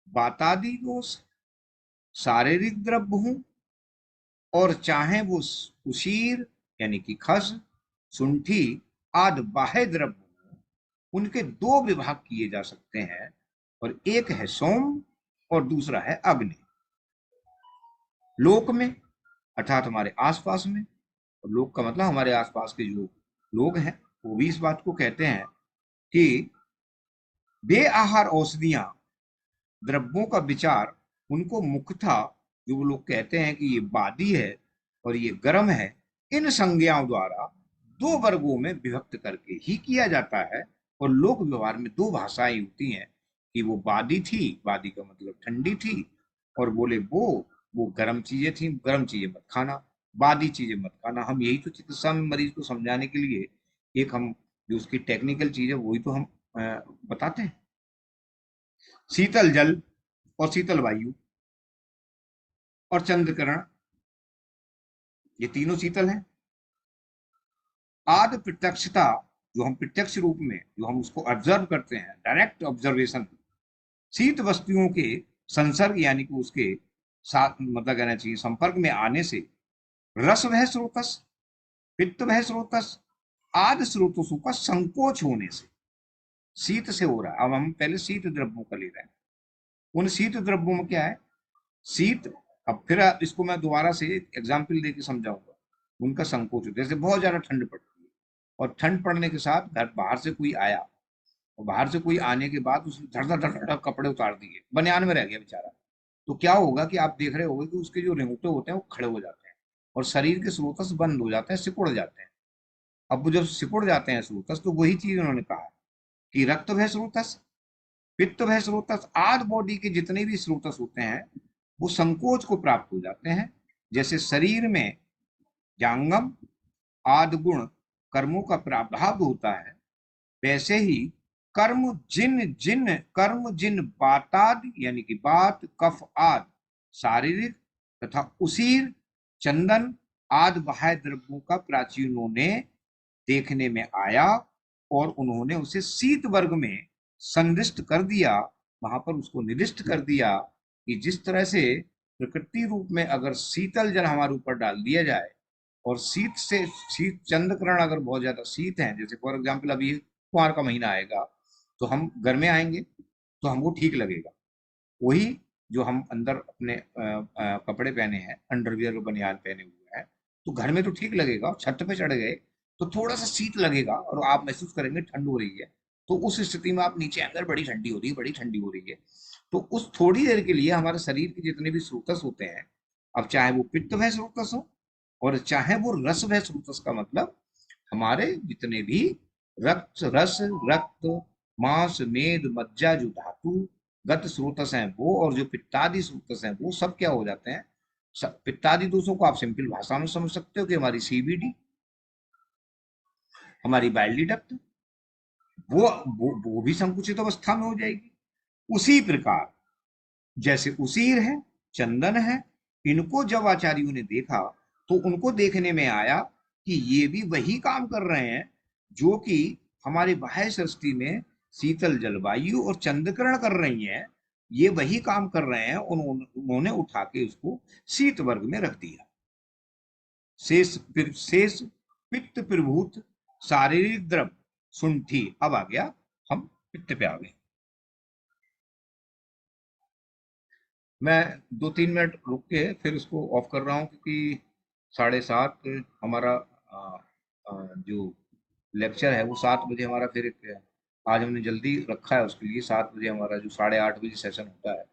वातादि दोष शारीरिक द्रव्य हों और चाहे वो उसीर यानी कि खस सुंठी आदि बाह्य द्रव्य हों, उनके दो विभाग किए जा सकते हैं, और एक है सोम और दूसरा है अग्नि। लोक में अर्थात हमारे आसपास में, और लोक का मतलब हमारे आसपास के जो लोग हैं वो भी इस बात को कहते हैं कि बे आहार औषधियां द्रव्यों का विचार उनको मुख्यतः, जो वो लोग कहते हैं कि ये बादी है और ये गर्म है, इन संज्ञाओं द्वारा दो वर्गों में विभक्त करके ही किया जाता है। और लोक व्यवहार में दो भाषाएं होती हैं कि वो बादी थी, बादी का मतलब ठंडी थी, और बोले वो गर्म चीजें थी, गर्म चीजें मत खाना, बादी चीजें मत खाना। हम यही तो चिकित्सा में मरीज को समझाने के लिए एक हम जो उसकी टेक्निकल चीज है वही तो हम बताते हैं। शीतल जल और शीतल वायु और चंद्रकरण, ये तीनों शीतल हैं। आद प्रत्यक्षता, जो हम प्रत्यक्ष रूप में जो हम उसको ऑब्जर्व करते हैं, डायरेक्ट ऑब्जर्वेशन, शीत वस्तुओं के संसर्ग यानी कि उसके साथ मतलब कहना चाहिए संपर्क में आने से रस वह स्रोतस पित्त वह स्रोतस आदि स्रोतसों का संकोच होने से शीत से हो रहा है। अब हम पहले शीत द्रव्यों का ले रहे हैं। उन शीत द्रव्यों में क्या है, शीत, अब फिर इसको मैं दोबारा से एग्जाम्पल देके समझाऊंगा। उनका संकोच, जैसे बहुत ज्यादा ठंड पड़ती है और ठंड पड़ने के साथ घर बाहर से कोई आया, और बाहर से कोई आने के बाद उसने धड़ धड़ धड़ धड़ कपड़े उतार दिए, बनियान में रह गया बेचारा, तो क्या होगा कि आप देख रहे होगे कि उसके जो रेंगटे होते हैं वो खड़े हो जाते हैं और शरीर के स्रोतस बंद हो जाते हैं, सिकुड़ जाते हैं। अब वो जब सिकुड़ जाते हैं स्रोतस, तो वही चीज उन्होंने कहा कि रक्त भय स्रोतस पित्त भय स्रोतस आदि बॉडी के जितने भी स्रोतस होते हैं वो संकोच को प्राप्त हो जाते हैं। जैसे शरीर में जांगम आदि गुण कर्मों का प्राभाव होता है, वैसे ही कर्म जिन बाताद यानी कि बात कफ आद शारीरिक तथा उसीर चंदन आदि बाह्य द्रव्यों का प्राचीनों ने देखने में आया और उन्होंने उसे शीत वर्ग में संदिष्ट कर दिया, वहां पर उसको निर्दिष्ट कर दिया कि जिस तरह से प्रकृति रूप में अगर शीतल जल हमारे ऊपर डाल दिया जाए और शीत चंद्रकरण अगर बहुत ज्यादा शीत है, जैसे फॉर एग्जाम्पल अभी कुमार का महीना आएगा तो हम घर में आएंगे तो हमको ठीक लगेगा, वही जो हम अंदर अपने कपड़े पहने हैं, अंडरवियर और बनियान पहने हुए हैं, तो घर में तो ठीक लगेगा, छत पे चढ़ गए तो थोड़ा सा शीत लगेगा और आप महसूस करेंगे ठंड हो रही है, तो उस स्थिति में आप नीचे अंदर बड़ी ठंडी हो रही है, बड़ी ठंडी हो रही है, तो उस थोड़ी देर के लिए हमारे शरीर के जितने भी स्रोतस होते हैं, अब चाहे वो पित्त भय स्रोतस हो और चाहे वो रस भय स्रोतस, का मतलब हमारे जितने भी रक्त रस रक्त मांस मेद मज्जा जो धातु गत स्रोतस हैं वो, और जो पित्तादि स्रोतस हैं वो सब क्या हो जाते हैं, पित्तादि दोषों को आप सिंपल भाषा में समझ सकते हो कि हमारी सीबीडी, हमारी बाइली डक्ट, वो भी संकुचित अवस्था में हो जाएगी। उसी प्रकार जैसे उसीर है, चंदन है, इनको जब आचार्यों ने देखा तो उनको देखने में आया कि ये भी वही काम कर रहे हैं जो कि हमारे बाह्य सृष्टि में शीतल जलवायु और चंद्रकरण कर रही हैं, ये वही काम कर रहे हैं, उन्होंने उठा के उसको शीत वर्ग में रख दिया। शेष पित्त प्रभूत शारीरिक द्रव सुंठी, अब आ गया, हम पित्त पे आ गए। मैं 2-3 मिनट रुक के फिर उसको ऑफ कर रहा हूँ क्योंकि 7:30 हमारा जो लेक्चर है वो 7 बजे हमारा फिर एक, आज हमने जल्दी रखा है उसके लिए, 7 बजे हमारा जो 8:30 बजे सेशन होता है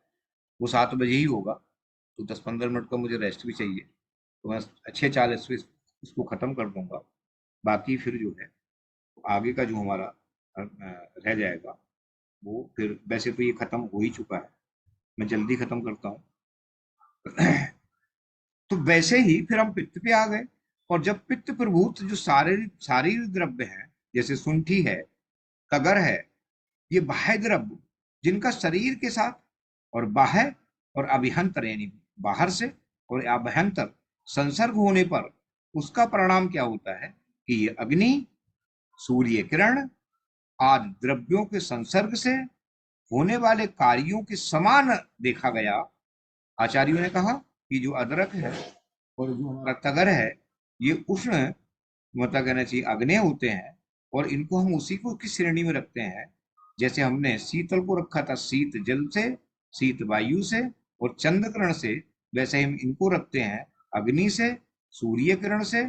वो 7 बजे ही होगा, तो 10-15 मिनट का मुझे रेस्ट भी चाहिए, तो मैं 6:40 पे इसको ख़त्म कर दूंगा। बाकी फिर जो है आगे का जो हमारा रह जाएगा वो फिर, वैसे तो ये ख़त्म हो ही चुका है, मैं जल्दी ख़त्म करता हूँ। तो वैसे ही फिर हम पित्त पे आ गए, और जब पित्त प्रभूत जो शारीरिक द्रव्य है, जैसे सुंठी है, तगर है, ये बाह्य द्रव्य जिनका शरीर के साथ और बाह्य और अभ्यंतर यानी बाहर से और अभ्यंतर संसर्ग होने पर उसका परिणाम क्या होता है कि ये अग्नि सूर्य किरण आदि द्रव्यों के संसर्ग से होने वाले कार्यों के समान देखा गया। आचार्यों ने कहा कि जो अदरक है और जो हमारा तगर है ये उष्ण, मतलब कहना चाहिए अग्नि होते हैं, और इनको हम उसी को किस श्रेणी में रखते हैं, जैसे हमने शीतल को रखा था शीत जल से, शीत वायु से और चंद्रकरण से, वैसे हम इनको रखते हैं अग्नि से, सूर्य किरण से,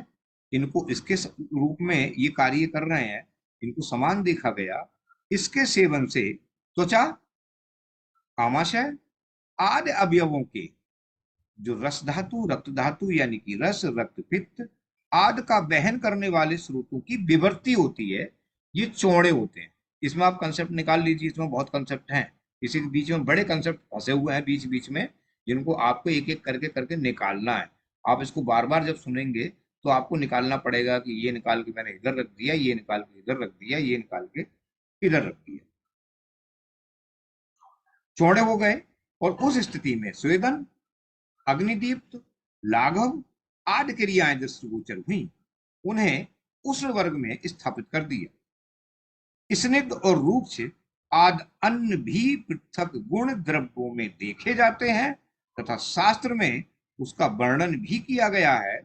इनको इसके रूप में ये कार्य कर रहे हैं, इनको समान देखा गया। इसके सेवन से त्वचा, आमाशय आदि अवयवों के जो रस धातु रक्त धातु यानी कि रस रक्त पित्त आदि का वहन करने वाले स्रोतों की विवर्ती होती है, ये चौड़े होते हैं। इसमें आप कंसेप्ट निकाल लीजिए, इसमें बहुत कंसेप्ट हैं, इसी के बीच में बड़े कंसेप्ट फंसे हुए हैं बीच बीच में, जिनको आपको एक एक करके करके निकालना है। आप इसको बार बार जब सुनेंगे तो आपको निकालना पड़ेगा कि ये निकाल के मैंने इधर रख दिया, ये निकाल के इधर रख दिया, ये निकाल के इधर रख दिया, चौड़े हो गए। और उस स्थिति में स्वेदन, अग्निदीप्त, लाघव आदि क्रियाएं दृष्टिगोचर हुई, उन्हें उष्ण वर्ग में स्थापित कर दिया। स्निग्ध और रूक्ष आदि अन्य भी पृथक गुण द्रव्यों में देखे जाते हैं तथा शास्त्र में उसका वर्णन भी किया गया है,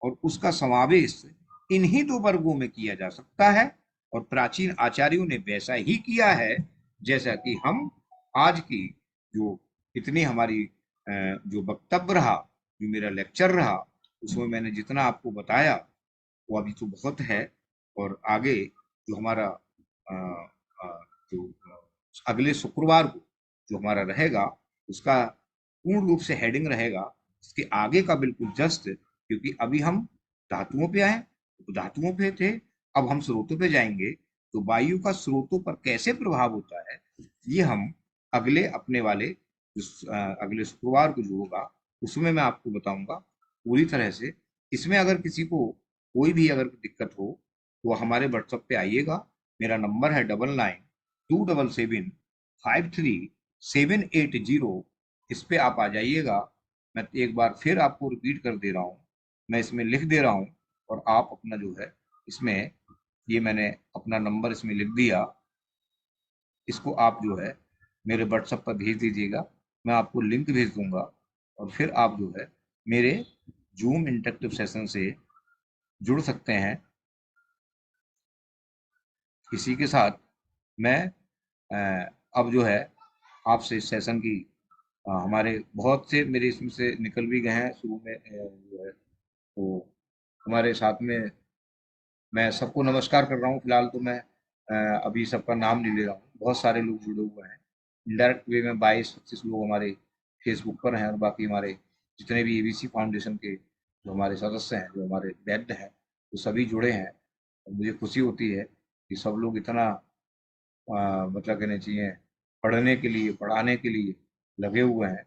और उसका समावेश इन्हीं दो वर्गों में किया जा सकता है, और प्राचीन आचार्यों ने वैसा ही किया है जैसा कि हम आज की जो इतनी हमारी जो वक्तव्य रहा, जो मेरा लेक्चर रहा, उसमें मैंने जितना आपको बताया वो अभी तो बहुत है, और आगे जो हमारा जो अगले शुक्रवार को जो हमारा रहेगा उसका पूर्ण रूप से हेडिंग रहेगा इसके आगे का बिल्कुल जस्ट, क्योंकि अभी हम धातुओं पे आए, तो धातुओं पे थे, अब हम स्रोतों पे जाएंगे, तो वायु का स्रोतों पर कैसे प्रभाव होता है ये हम अगले अपने वाले अगले शुक्रवार को जो होगा उसमें मैं आपको बताऊंगा पूरी तरह से। इसमें अगर किसी को कोई भी अगर दिक्कत हो तो हमारे व्हाट्सएप पे आइएगा, मेरा नंबर है 99 277-53780, इस पे आप आ जाइएगा। मैं एक बार फिर आपको रिपीट कर दे रहा हूँ, मैं इसमें लिख दे रहा हूँ, और आप अपना जो है इसमें, ये मैंने अपना नंबर इसमें लिख दिया, इसको आप जो है मेरे व्हाट्सएप पर भेज दीजिएगा। मैं आपको लिंक भेज दूंगा, और फिर आप जो है मेरे जूम इंटरेक्टिव सेशन से जुड़ सकते हैं। इसी के साथ मैं अब जो है आपसे इस सेशन की, हमारे बहुत से मेरे इसमें से निकल भी गए हैं शुरू में, जो है तो हमारे साथ में, मैं सबको नमस्कार कर रहा हूँ। फिलहाल तो मैं अभी सबका नाम नहीं ले रहा हूँ, बहुत सारे लोग जुड़े हुए हैं। इनडायरेक्ट वे में 22-25 लोग हमारे फेसबुक पर हैं, और बाकी हमारे जितने भी एबीसी फाउंडेशन के जो हमारे सदस्य हैं, जो हमारे बैड हैं, वो सभी जुड़े हैं। और मुझे खुशी होती है कि सब लोग इतना मतलब कहना चाहिए पढ़ने के लिए, पढ़ाने के लिए लगे हुए हैं।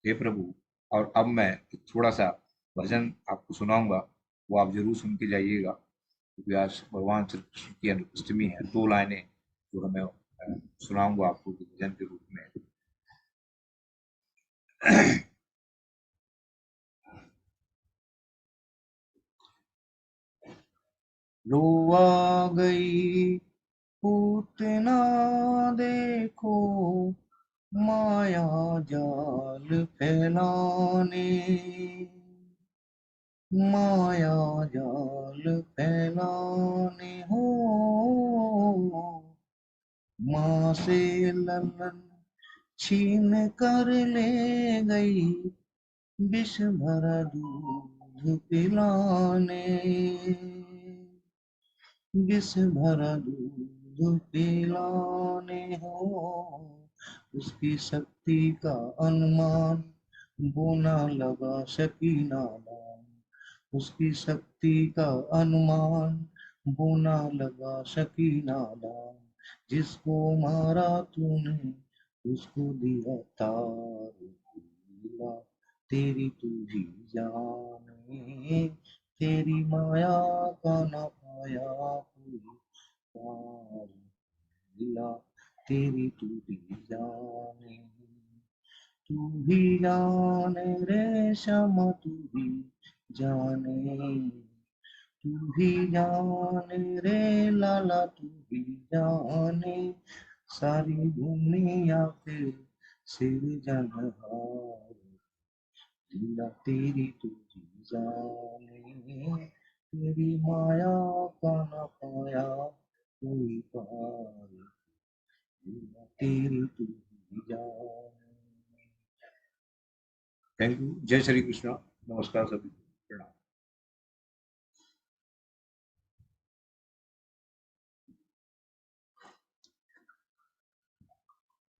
हे प्रभु! और अब मैं एक थोड़ा सा भजन आपको सुनाऊंगा, वो आप जरूर सुन के जाइएगा, क्योंकि आज भगवान श्री कृष्ण की अष्टमी है। 2 लाइनें जो है मैं सुनाऊंगा आपको भजन के रूप में। लो आ गई पूतना, देखो माया जाल फैलाने, माया जाल फैलाने हो, माँ से ललन छीन कर ले गई, विष भरा दूध पिलाने, विष भरा दूध पिलाने हो। उसकी शक्ति का अनुमान बोना लगा सकी नादान, उसकी शक्ति का अनुमान बोना लगा सकी नादान। जिसको मारा तूने उसको दिया तार, दिया तेरी तू ही जाने, तेरी माया का न पाया कोई पार, दिया तेरी तू ही जाने, तू ही जाने रे श्यामा, तू ही जाने, तू ही जाने रे लाला, तू ही जाने, सारी दुनिया पे सिरजनहार, दिया तेरी तू ही जाने, तेरी माया का न पाया कोई पार, दिया तेरी तू ही जाने। Thank you. जय श्री कृष्ण। नमस्कार सभी।